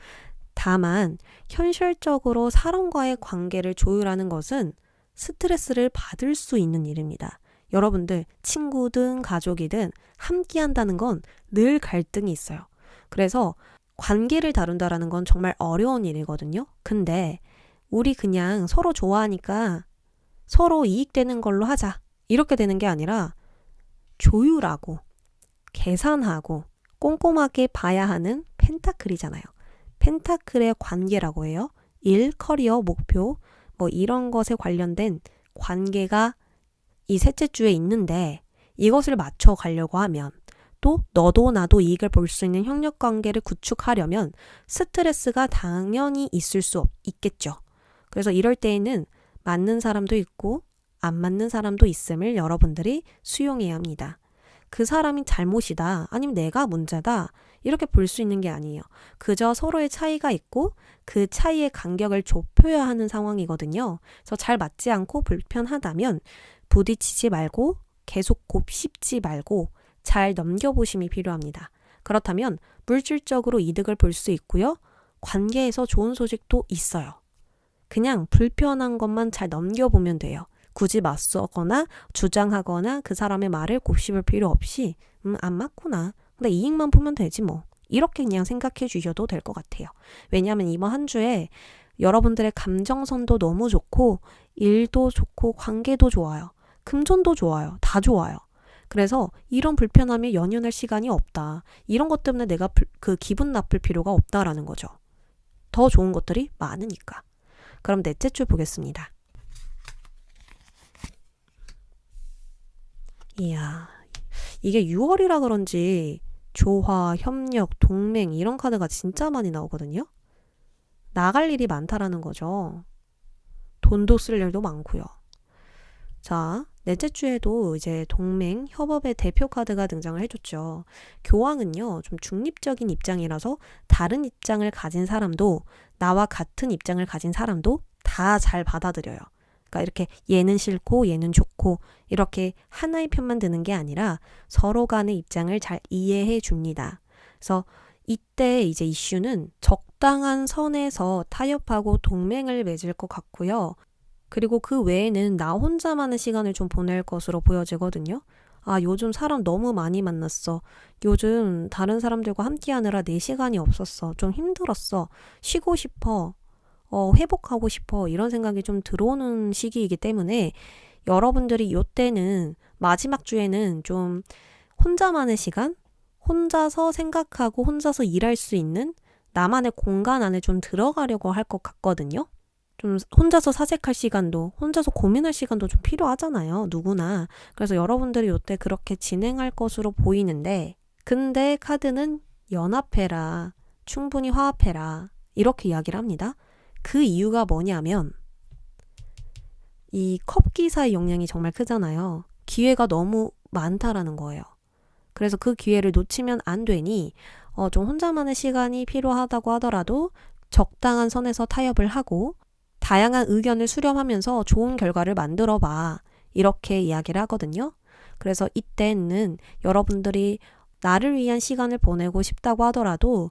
Speaker 1: 다만 현실적으로 사람과의 관계를 조율하는 것은 스트레스를 받을 수 있는 일입니다. 여러분들 친구든 가족이든 함께 한다는 건 늘 갈등이 있어요. 그래서 관계를 다룬다라는 건 정말 어려운 일이거든요. 근데 우리 그냥 서로 좋아하니까 서로 이익되는 걸로 하자. 이렇게 되는 게 아니라 조율하고 계산하고 꼼꼼하게 봐야 하는 펜타클이잖아요. 펜타클의 관계라고 해요. 일, 커리어, 목표 뭐 이런 것에 관련된 관계가 이 셋째 주에 있는데 이것을 맞춰 가려고 하면 또 너도 나도 이익을 볼 수 있는 협력 관계를 구축하려면 스트레스가 당연히 있을 수 있겠죠. 그래서 이럴 때에는 맞는 사람도 있고 안 맞는 사람도 있음을 여러분들이 수용해야 합니다. 그 사람이 잘못이다 아니면 내가 문제다 이렇게 볼 수 있는 게 아니에요. 그저 서로의 차이가 있고 그 차이의 간격을 좁혀야 하는 상황이거든요. 그래서 잘 맞지 않고 불편하다면 부딪히지 말고 계속 곱씹지 말고 잘 넘겨보심이 필요합니다. 그렇다면 물질적으로 이득을 볼 수 있고요. 관계에서 좋은 소식도 있어요. 그냥 불편한 것만 잘 넘겨보면 돼요. 굳이 맞서거나 주장하거나 그 사람의 말을 곱씹을 필요 없이 안 맞구나. 근데 이익만 보면 되지 뭐. 이렇게 그냥 생각해 주셔도 될 것 같아요. 왜냐하면 이번 한 주에 여러분들의 감정선도 너무 좋고 일도 좋고 관계도 좋아요. 금전도 좋아요. 다 좋아요. 그래서 이런 불편함에 연연할 시간이 없다. 이런 것 때문에 내가 그 기분 나쁠 필요가 없다라는 거죠. 더 좋은 것들이 많으니까. 그럼 넷째 주 보겠습니다. 이야, 이게 6월이라 그런지 조화, 협력, 동맹 이런 카드가 진짜 많이 나오거든요. 나갈 일이 많다라는 거죠. 돈도 쓸 일도 많고요. 자, 넷째 주에도 이제 동맹, 협업의 대표 카드가 등장을 해줬죠. 교황은요, 좀 중립적인 입장이라서 다른 입장을 가진 사람도 나와 같은 입장을 가진 사람도 다 잘 받아들여요. 그러니까 이렇게 얘는 싫고 얘는 좋고 이렇게 하나의 편만 드는 게 아니라 서로 간의 입장을 잘 이해해 줍니다. 그래서 이때 이제 이슈는 적당한 선에서 타협하고 동맹을 맺을 것 같고요. 그리고 그 외에는 나 혼자만의 시간을 좀 보낼 것으로 보여지거든요. 아, 요즘 사람 너무 많이 만났어. 요즘 다른 사람들과 함께 하느라 내 시간이 없었어. 좀 힘들었어. 쉬고 싶어. 회복하고 싶어. 이런 생각이 좀 들어오는 시기이기 때문에 여러분들이 요때는 마지막 주에는 좀 혼자만의 시간? 혼자서 생각하고 혼자서 일할 수 있는 나만의 공간 안에 좀 들어가려고 할 것 같거든요. 좀 혼자서 사색할 시간도, 혼자서 고민할 시간도 좀 필요하잖아요. 누구나. 그래서 여러분들이 요때 그렇게 진행할 것으로 보이는데 근데 카드는 연합해라. 충분히 화합해라. 이렇게 이야기를 합니다. 그 이유가 뭐냐면 이 컵기사의 영향이 정말 크잖아요. 기회가 너무 많다라는 거예요. 그래서 그 기회를 놓치면 안 되니 좀 혼자만의 시간이 필요하다고 하더라도 적당한 선에서 타협을 하고 다양한 의견을 수렴하면서 좋은 결과를 만들어 봐. 이렇게 이야기를 하거든요. 그래서 이때는 여러분들이 나를 위한 시간을 보내고 싶다고 하더라도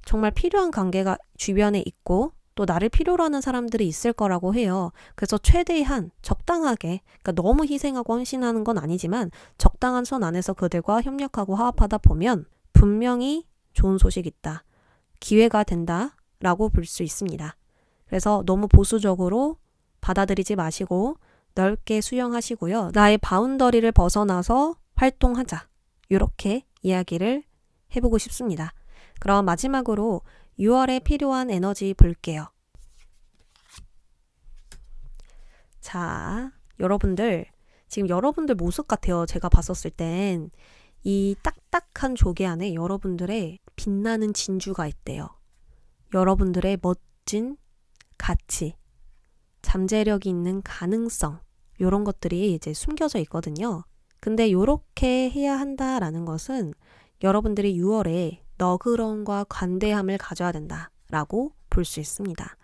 Speaker 1: 정말 필요한 관계가 주변에 있고 또 나를 필요로 하는 사람들이 있을 거라고 해요. 그래서 최대한 적당하게, 그러니까 너무 희생하고 헌신하는 건 아니지만 적당한 선 안에서 그들과 협력하고 화합하다 보면 분명히 좋은 소식이 있다. 기회가 된다 라고 볼 수 있습니다. 그래서 너무 보수적으로 받아들이지 마시고 넓게 수용하시고요. 나의 바운더리를 벗어나서 활동하자. 이렇게 이야기를 해보고 싶습니다. 그럼 마지막으로 6월에 필요한 에너지 볼게요. 자, 여러분들 지금 여러분들 모습 같아요. 제가 봤었을 땐 이 딱딱한 조개 안에 여러분들의 빛나는 진주가 있대요. 여러분들의 멋진 가치, 잠재력이 있는 가능성, 이런 것들이 이제 숨겨져 있거든요. 근데 이렇게 해야 한다라는 것은 여러분들이 6월에 너그러움과 관대함을 가져야 된다라고 볼 수 있습니다.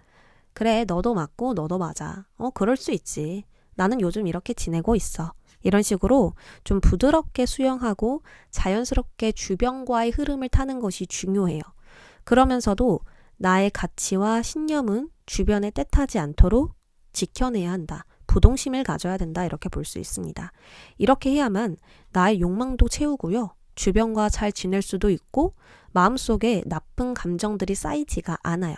Speaker 1: 그래, 너도 맞고 너도 맞아. 그럴 수 있지. 나는 요즘 이렇게 지내고 있어. 이런 식으로 좀 부드럽게 수용하고 자연스럽게 주변과의 흐름을 타는 것이 중요해요. 그러면서도 나의 가치와 신념은 주변에 떼타지 않도록 지켜내야 한다. 부동심을 가져야 된다. 이렇게 볼 수 있습니다. 이렇게 해야만 나의 욕망도 채우고요. 주변과 잘 지낼 수도 있고 마음속에 나쁜 감정들이 쌓이지가 않아요.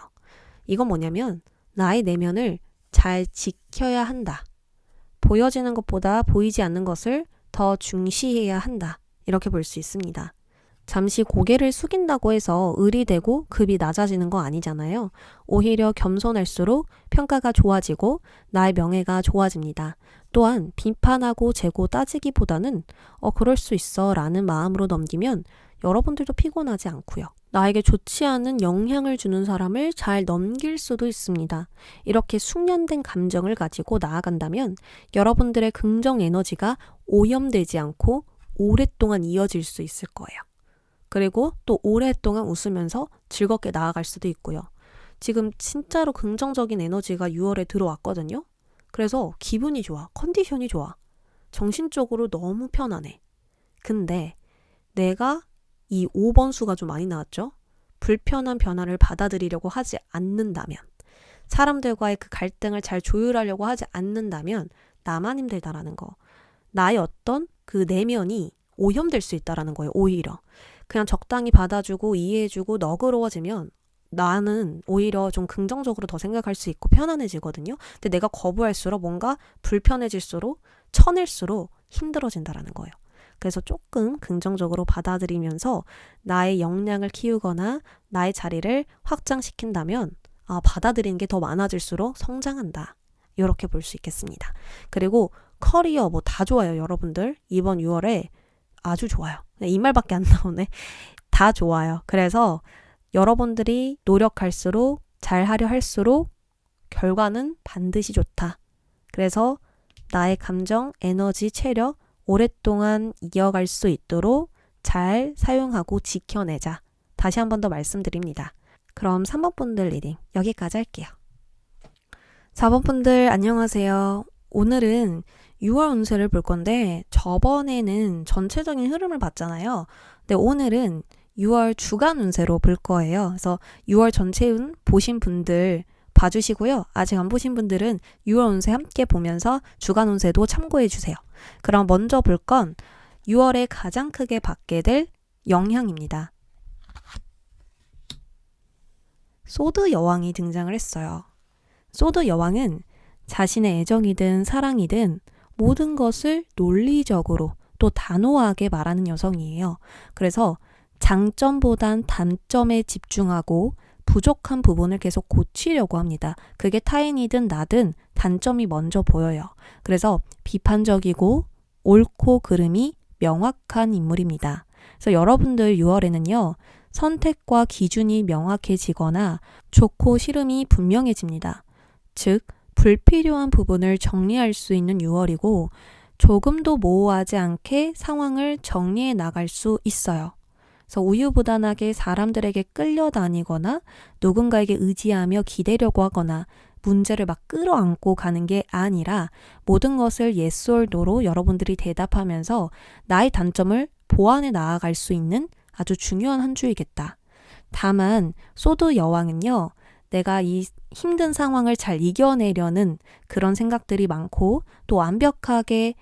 Speaker 1: 이건 뭐냐면 나의 내면을 잘 지켜야 한다. 보여지는 것보다 보이지 않는 것을 더 중시해야 한다. 이렇게 볼 수 있습니다. 잠시 고개를 숙인다고 해서 을이 되고 급이 낮아지는 거 아니잖아요. 오히려 겸손할수록 평가가 좋아지고 나의 명예가 좋아집니다. 또한 비판하고 재고 따지기보다는 그럴 수 있어 라는 마음으로 넘기면 여러분들도 피곤하지 않고요. 나에게 좋지 않은 영향을 주는 사람을 잘 넘길 수도 있습니다. 이렇게 숙련된 감정을 가지고 나아간다면 여러분들의 긍정 에너지가 오염되지 않고 오랫동안 이어질 수 있을 거예요. 그리고 또 오랫동안 웃으면서 즐겁게 나아갈 수도 있고요. 지금 진짜로 긍정적인 에너지가 6월에 들어왔거든요. 그래서 기분이 좋아, 컨디션이 좋아, 정신적으로 너무 편안해. 근데 내가 이 5번 수가 좀 많이 나왔죠? 불편한 변화를 받아들이려고 하지 않는다면, 사람들과의 그 갈등을 잘 조율하려고 하지 않는다면 나만 힘들다라는 거. 나의 어떤 그 내면이 오염될 수 있다라는 거예요. 오히려. 그냥 적당히 받아주고 이해해주고 너그러워지면 나는 오히려 좀 긍정적으로 더 생각할 수 있고 편안해지거든요. 근데 내가 거부할수록 뭔가 불편해질수록 쳐낼수록 힘들어진다라는 거예요. 그래서 조금 긍정적으로 받아들이면서 나의 역량을 키우거나 나의 자리를 확장시킨다면 받아들이는 게 더 많아질수록 성장한다. 이렇게 볼 수 있겠습니다. 그리고 커리어 뭐 다 좋아요. 여러분들 이번 6월에 아주 좋아요. 이 말밖에 안 나오네. 다 좋아요. 그래서 여러분들이 노력할수록 잘하려 할수록 결과는 반드시 좋다. 그래서 나의 감정, 에너지, 체력 오랫동안 이어갈 수 있도록 잘 사용하고 지켜내자. 다시 한 번 더 말씀드립니다. 그럼 3번 분들 리딩 여기까지 할게요. 4번 분들 안녕하세요. 오늘은 6월 운세를 볼 건데 저번에는 전체적인 흐름을 봤잖아요. 근데 오늘은 6월 주간 운세로 볼 거예요. 그래서 6월 전체 운 보신 분들 봐주시고요. 아직 안 보신 분들은 6월 운세 함께 보면서 주간 운세도 참고해 주세요. 그럼 먼저 볼 건 6월에 가장 크게 받게 될 영향입니다. 소드 여왕이 등장을 했어요. 소드 여왕은 자신의 애정이든 사랑이든 모든 것을 논리적으로 또 단호하게 말하는 여성이에요. 그래서 장점보단 단점에 집중하고 부족한 부분을 계속 고치려고 합니다. 그게 타인이든 나든 단점이 먼저 보여요. 그래서 비판적이고 옳고 그름이 명확한 인물입니다. 그래서 여러분들 6월에는요. 선택과 기준이 명확해지거나 좋고 싫음이 분명해집니다. 즉 불필요한 부분을 정리할 수 있는 6월이고 조금도 모호하지 않게 상황을 정리해 나갈 수 있어요. 그래서 우유부단하게 사람들에게 끌려다니거나 누군가에게 의지하며 기대려고 하거나 문제를 막 끌어안고 가는 게 아니라 모든 것을 yes or no로 여러분들이 대답하면서 나의 단점을 보완해 나아갈 수 있는 아주 중요한 한 주이겠다. 다만 소드 여왕은요. 내가 이 힘든 상황을 잘 이겨내려는 그런 생각들이 많고 또 완벽하게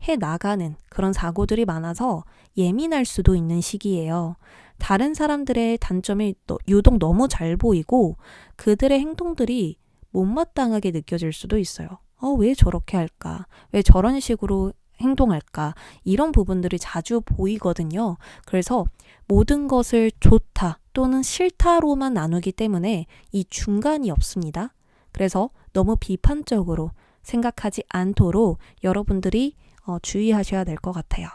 Speaker 1: 해 나가는 그런 사고들이 많아서 예민할 수도 있는 시기예요. 다른 사람들의 단점이 유독 너무 잘 보이고 그들의 행동들이 못마땅하게 느껴질 수도 있어요. 왜 저렇게 할까? 왜 저런 식으로 행동할까? 이런 부분들이 자주 보이거든요. 그래서 모든 것을 좋다, 또는 싫다로만 나누기 때문에 이 중간이 없습니다. 그래서 너무 비판적으로 생각하지 않도록 여러분들이 주의하셔야 될 것 같아요.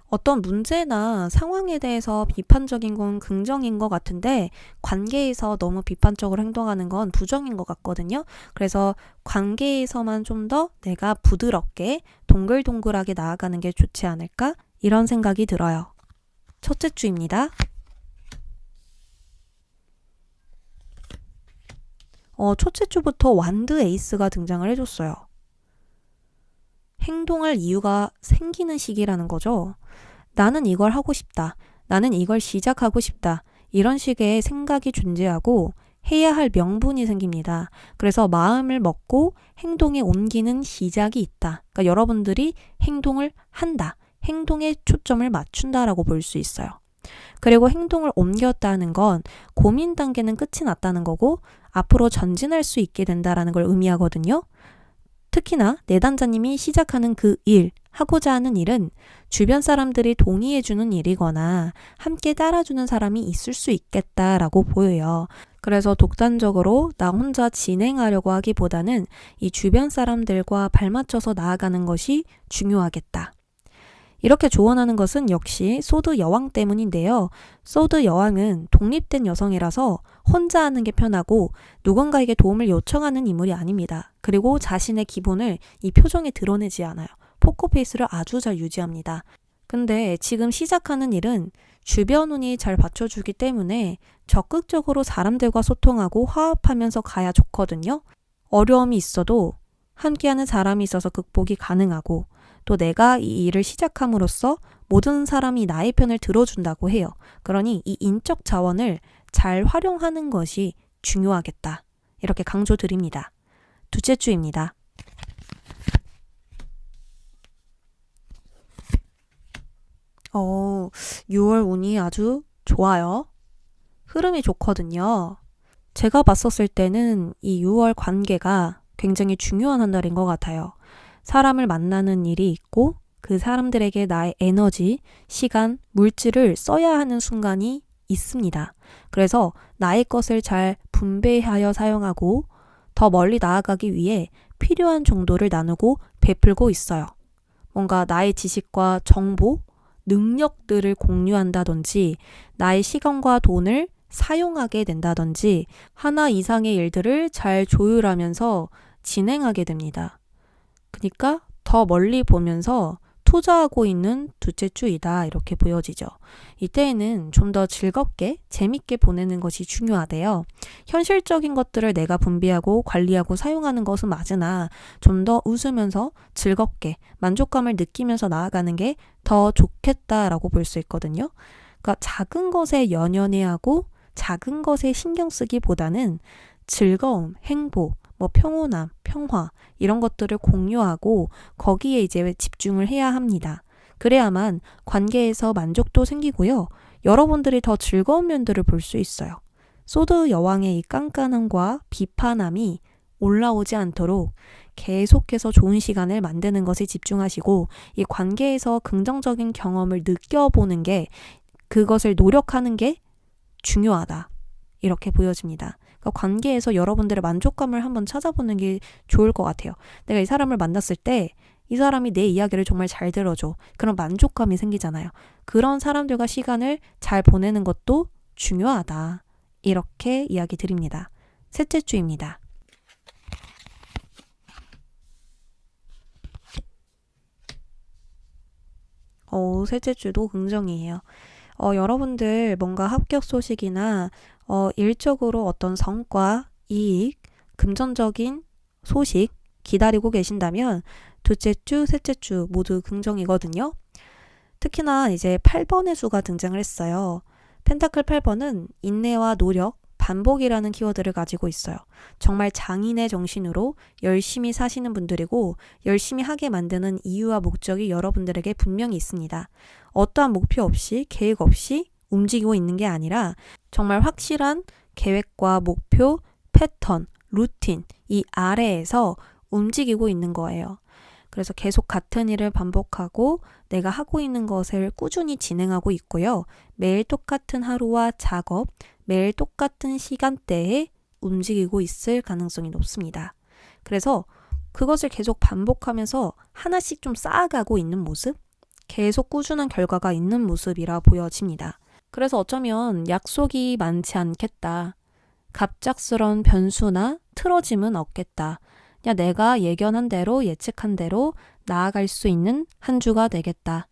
Speaker 1: 어떤 문제나 상황에 대해서 비판적인 건 긍정인 것 같은데 관계에서 너무 비판적으로 행동하는 건 부정인 것 같거든요. 그래서 관계에서만 좀 더 내가 부드럽게 동글동글하게 나아가는 게 좋지 않을까? 이런 생각이 들어요. 첫째 주입니다. 첫째 주부터 완드 에이스가 등장을 해줬어요. 행동할 이유가 생기는 시기라는 거죠. 나는 이걸 하고 싶다. 나는 이걸 시작하고 싶다. 이런 식의 생각이 존재하고 해야 할 명분이 생깁니다. 그래서 마음을 먹고 행동에 옮기는 시작이 있다. 그러니까 여러분들이 행동을 한다. 행동에 초점을 맞춘다라고 볼 수 있어요. 그리고 행동을 옮겼다는 건 고민 단계는 끝이 났다는 거고 앞으로 전진할 수 있게 된다라는 걸 의미하거든요. 특히나 내담자님이 시작하는 그 일, 하고자 하는 일은 주변 사람들이 동의해주는 일이거나 함께 따라주는 사람이 있을 수 있겠다라고 보여요. 그래서 독단적으로 나 혼자 진행하려고 하기보다는 이 주변 사람들과 발맞춰서 나아가는 것이 중요하겠다. 이렇게 조언하는 것은 역시 소드 여왕 때문인데요. 소드 여왕은 독립된 여성이라서 혼자 하는 게 편하고 누군가에게 도움을 요청하는 인물이 아닙니다. 그리고 자신의 기본을 이 표정에 드러내지 않아요. 포커페이스를 아주 잘 유지합니다. 근데 지금 시작하는 일은 주변 운이 잘 받쳐주기 때문에 적극적으로 사람들과 소통하고 화합하면서 가야 좋거든요. 어려움이 있어도 함께하는 사람이 있어서 극복이 가능하고 또 내가 이 일을 시작함으로써 모든 사람이 나의 편을 들어준다고 해요. 그러니 이 인적 자원을 잘 활용하는 것이 중요하겠다. 이렇게 강조드립니다. 둘째 주입니다. 6월 운이 아주 좋아요. 흐름이 좋거든요. 제가 봤었을 때는 이 6월 관계가 굉장히 중요한 한 달인 것 같아요. 사람을 만나는 일이 있고 그 사람들에게 나의 에너지, 시간, 물질을 써야 하는 순간이 있습니다. 그래서 나의 것을 잘 분배하여 사용하고 더 멀리 나아가기 위해 필요한 정도를 나누고 베풀고 있어요. 뭔가 나의 지식과 정보, 능력들을 공유한다든지 나의 시간과 돈을 사용하게 된다든지 하나 이상의 일들을 잘 조율하면서 진행하게 됩니다. 그러니까 더 멀리 보면서 투자하고 있는 둘째 주이다 이렇게 보여지죠. 이때에는 좀 더 즐겁게 재밌게 보내는 것이 중요하대요. 현실적인 것들을 내가 분배하고 관리하고 사용하는 것은 맞으나 좀 더 웃으면서 즐겁게 만족감을 느끼면서 나아가는 게 더 좋겠다라고 볼 수 있거든요. 그러니까 작은 것에 연연해하고 작은 것에 신경 쓰기보다는 즐거움, 행복, 평온함, 평화 이런 것들을 공유하고 거기에 이제 집중을 해야 합니다. 그래야만 관계에서 만족도 생기고요. 여러분들이 더 즐거운 면들을 볼 수 있어요. 소드 여왕의 이 깐깐함과 비판함이 올라오지 않도록 계속해서 좋은 시간을 만드는 것에 집중하시고 이 관계에서 긍정적인 경험을 느껴보는 게 그것을 노력하는 게 중요하다. 이렇게 보여집니다. 그러니까 관계에서 여러분들의 만족감을 한번 찾아보는 게 좋을 것 같아요. 내가 이 사람을 만났을 때 이 사람이 내 이야기를 정말 잘 들어줘. 그런 만족감이 생기잖아요. 그런 사람들과 시간을 잘 보내는 것도 중요하다. 이렇게 이야기 드립니다. 셋째 주입니다. 셋째 주도 긍정이에요. 여러분들 뭔가 합격 소식이나 일적으로 어떤 성과, 이익, 금전적인 소식 기다리고 계신다면 둘째 주, 셋째 주 모두 긍정이거든요. 특히나 이제 8번의 수가 등장을 했어요. 펜타클 8번은 인내와 노력, 반복이라는 키워드를 가지고 있어요. 정말 장인의 정신으로 열심히 사시는 분들이고 열심히 하게 만드는 이유와 목적이 여러분들에게 분명히 있습니다. 어떠한 목표 없이 계획 없이 움직이고 있는 게 아니라 정말 확실한 계획과 목표, 패턴, 루틴 이 아래에서 움직이고 있는 거예요. 그래서 계속 같은 일을 반복하고 내가 하고 있는 것을 꾸준히 진행하고 있고요. 매일 똑같은 하루와 작업, 매일 똑같은 시간대에 움직이고 있을 가능성이 높습니다. 그래서 그것을 계속 반복하면서 하나씩 좀 쌓아가고 있는 모습, 계속 꾸준한 결과가 있는 모습이라 보여집니다. 그래서 어쩌면 약속이 많지 않겠다. 갑작스런 변수나 틀어짐은 없겠다. 그냥 내가 예견한 대로 예측한 대로 나아갈 수 있는 한 주가 되겠다.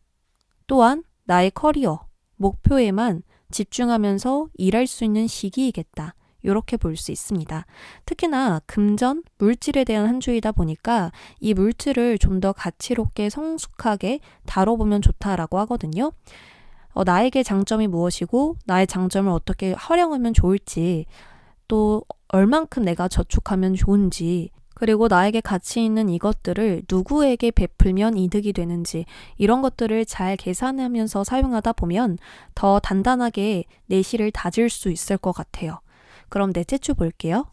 Speaker 1: 또한 나의 커리어, 목표에만 집중하면서 일할 수 있는 시기이겠다. 이렇게 볼 수 있습니다. 특히나 금전, 물질에 대한 한 주이다 보니까 이 물질을 좀 더 가치롭게 성숙하게 다뤄보면 좋다라고 하거든요. 나에게 장점이 무엇이고 나의 장점을 어떻게 활용하면 좋을지, 또 얼만큼 내가 저축하면 좋은지, 그리고 나에게 가치 있는 이것들을 누구에게 베풀면 이득이 되는지, 이런 것들을 잘 계산하면서 사용하다 보면 더 단단하게 내실을 다질 수 있을 것 같아요. 그럼 넷째 주 볼게요.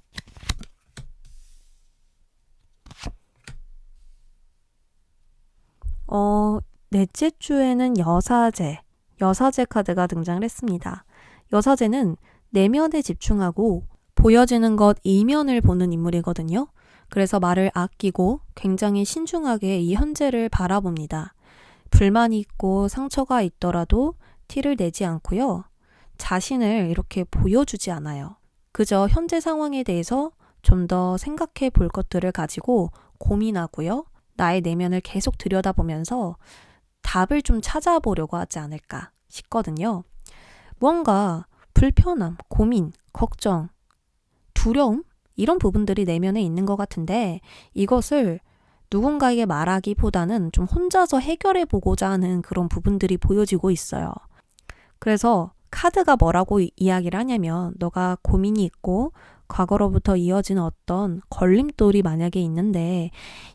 Speaker 1: 넷째 주에는 여사제 카드가 등장을 했습니다. 여사제는 내면에 집중하고 보여지는 것 이면을 보는 인물이거든요. 그래서 말을 아끼고 굉장히 신중하게 이 현재를 바라봅니다. 불만이 있고 상처가 있더라도 티를 내지 않고요. 자신을 이렇게 보여주지 않아요. 그저 현재 상황에 대해서 좀 더 생각해 볼 것들을 가지고 고민하고요. 나의 내면을 계속 들여다보면서 답을 좀 찾아보려고 하지 않을까 싶거든요. 무언가 불편함, 고민, 걱정, 두려움? 이런 부분들이 내면에 있는 것 같은데 이것을 누군가에게 말하기보다는 좀 혼자서 해결해 보고자 하는 그런 부분들이 보여지고 있어요. 그래서 카드가 뭐라고 이야기를 하냐면, 너가 고민이 있고 과거로부터 이어진 어떤 걸림돌이 만약에 있는데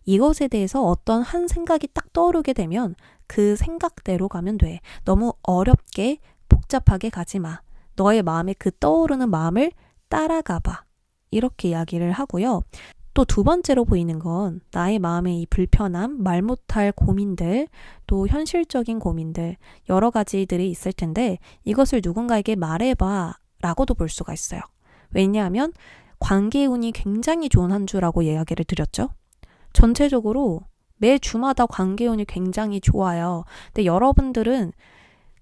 Speaker 1: 이것에 대해서 어떤 한 생각이 딱 떠오르게 되면 그 생각대로 가면 돼. 너무 어렵게 복잡하게 가지 마. 너의 마음에 그 떠오르는 마음을 따라가 봐. 이렇게 이야기를 하고요. 또 두 번째로 보이는 건 나의 마음의 이 불편함, 말 못할 고민들, 또 현실적인 고민들, 여러 가지들이 있을 텐데 이것을 누군가에게 말해봐 라고도 볼 수가 있어요. 왜냐하면 관계 운이 굉장히 좋은 한 주라고 이야기를 드렸죠. 전체적으로 매 주마다 관계 운이 굉장히 좋아요. 근데 여러분들은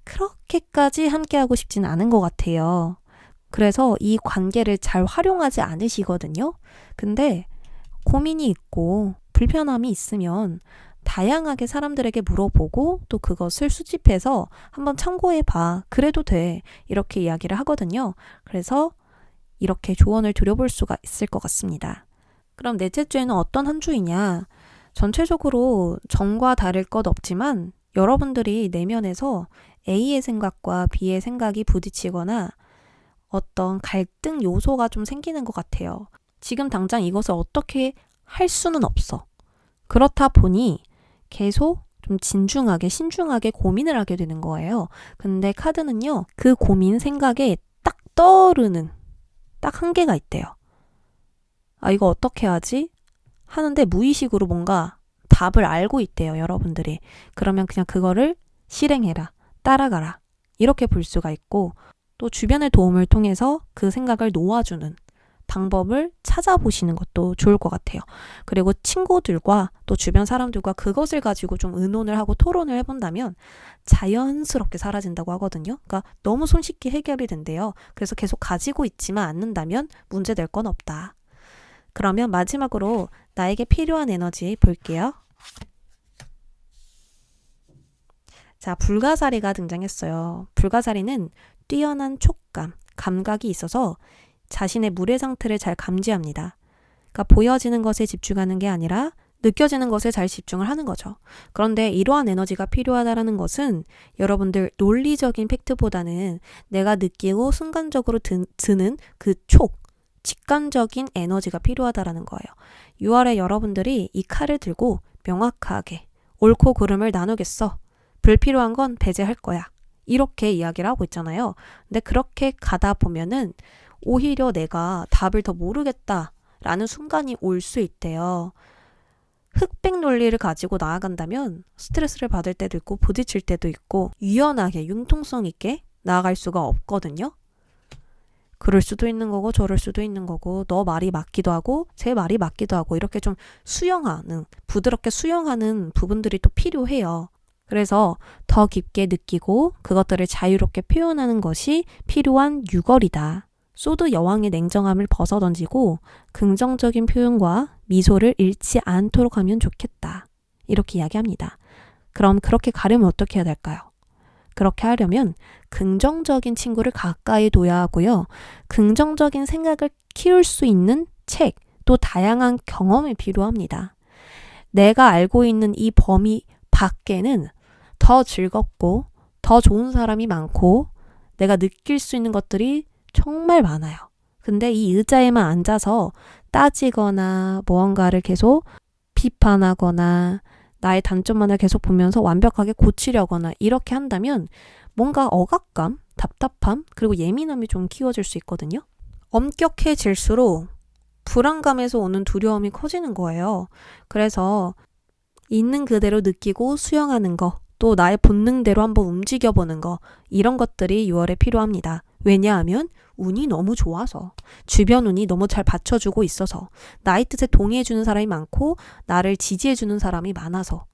Speaker 1: 그렇게까지 함께하고 싶진 않은 것 같아요. 그래서 이 관계를 잘 활용하지 않으시거든요. 근데 고민이 있고 불편함이 있으면 다양하게 사람들에게 물어보고 또 그것을 수집해서 한번 참고해봐. 그래도 돼. 이렇게 이야기를 하거든요. 그래서 이렇게 조언을 드려볼 수가 있을 것 같습니다. 그럼 넷째 주에는 어떤 한 주이냐? 전체적으로 전과 다를 것 없지만 여러분들이 내면에서 A의 생각과 B의 생각이 부딪히거나 어떤 갈등 요소가 좀 생기는 것 같아요. 지금 당장 이것을 어떻게 할 수는 없어. 그렇다 보니 계속 좀 진중하게 신중하게 고민을 하게 되는 거예요. 근데 카드는요, 그 고민 생각에 딱 떠오르는 딱 한계가 있대요. 아, 이거 어떻게 하지? 하는데 무의식으로 뭔가 답을 알고 있대요, 여러분들이. 그러면 그냥 그거를 실행해라, 따라가라, 이렇게 볼 수가 있고, 또 주변의 도움을 통해서 그 생각을 놓아주는 방법을 찾아보시는 것도 좋을 것 같아요. 그리고 친구들과 또 주변 사람들과 그것을 가지고 좀 의논을 하고 토론을 해본다면 자연스럽게 사라진다고 하거든요. 그러니까 너무 손쉽게 해결이 된대요. 그래서 계속 가지고 있지만 않는다면 문제될 건 없다. 그러면 마지막으로 나에게 필요한 에너지 볼게요. 자, 불가사리가 등장했어요. 불가사리는 뛰어난 촉감, 감각이 있어서 자신의 물의 상태를 잘 감지합니다. 그러니까 보여지는 것에 집중하는 게 아니라 느껴지는 것에 잘 집중을 하는 거죠. 그런데 이러한 에너지가 필요하다는 것은 여러분들 논리적인 팩트보다는 내가 느끼고 순간적으로 드는 그 직관적인 에너지가 필요하다는 거예요. 6월에 여러분들이 이 칼을 들고 명확하게 옳고 그름을 나누겠어. 불필요한 건 배제할 거야. 이렇게 이야기를 하고 있잖아요. 근데 그렇게 가다 보면은 오히려 내가 답을 더 모르겠다라는 순간이 올 수 있대요. 흑백 논리를 가지고 나아간다면 스트레스를 받을 때도 있고 부딪힐 때도 있고 유연하게 융통성 있게 나아갈 수가 없거든요. 그럴 수도 있는 거고 저럴 수도 있는 거고 너 말이 맞기도 하고 제 말이 맞기도 하고 이렇게 좀 부드럽게 수용하는 부분들이 또 필요해요. 그래서 더 깊게 느끼고 그것들을 자유롭게 표현하는 것이 필요한 유월이다. 소드 여왕의 냉정함을 벗어던지고 긍정적인 표현과 미소를 잃지 않도록 하면 좋겠다. 이렇게 이야기합니다. 그럼 그렇게 가려면 어떻게 해야 될까요? 그렇게 하려면 긍정적인 친구를 가까이 둬야 하고요. 긍정적인 생각을 키울 수 있는 책, 또 다양한 경험이 필요합니다. 내가 알고 있는 이 범위 밖에는 더 즐겁고 더 좋은 사람이 많고 내가 느낄 수 있는 것들이 정말 많아요. 근데 이 의자에만 앉아서 따지거나 무언가를 계속 비판하거나 나의 단점만을 계속 보면서 완벽하게 고치려거나 이렇게 한다면 뭔가 억압감, 답답함, 그리고 예민함이 좀 키워질 수 있거든요. 엄격해질수록 불안감에서 오는 두려움이 커지는 거예요. 그래서 있는 그대로 느끼고 수용하는 거, 또 나의 본능대로 한번 움직여보는 거, 이런 것들이 6월에 필요합니다. 왜냐하면 운이 너무 좋아서, 주변 운이 너무 잘 받쳐주고 있어서, 나의 뜻에 동의해주는 사람이 많고 나를 지지해주는 사람이 많아서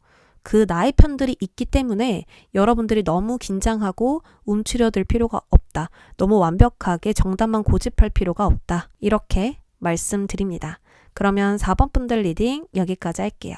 Speaker 1: 그 나의 편들이 있기 때문에 여러분들이 너무 긴장하고 움츠려들 필요가 없다. 너무 완벽하게 정답만 고집할 필요가 없다. 이렇게 말씀드립니다. 그러면 4번 분들 리딩 여기까지 할게요.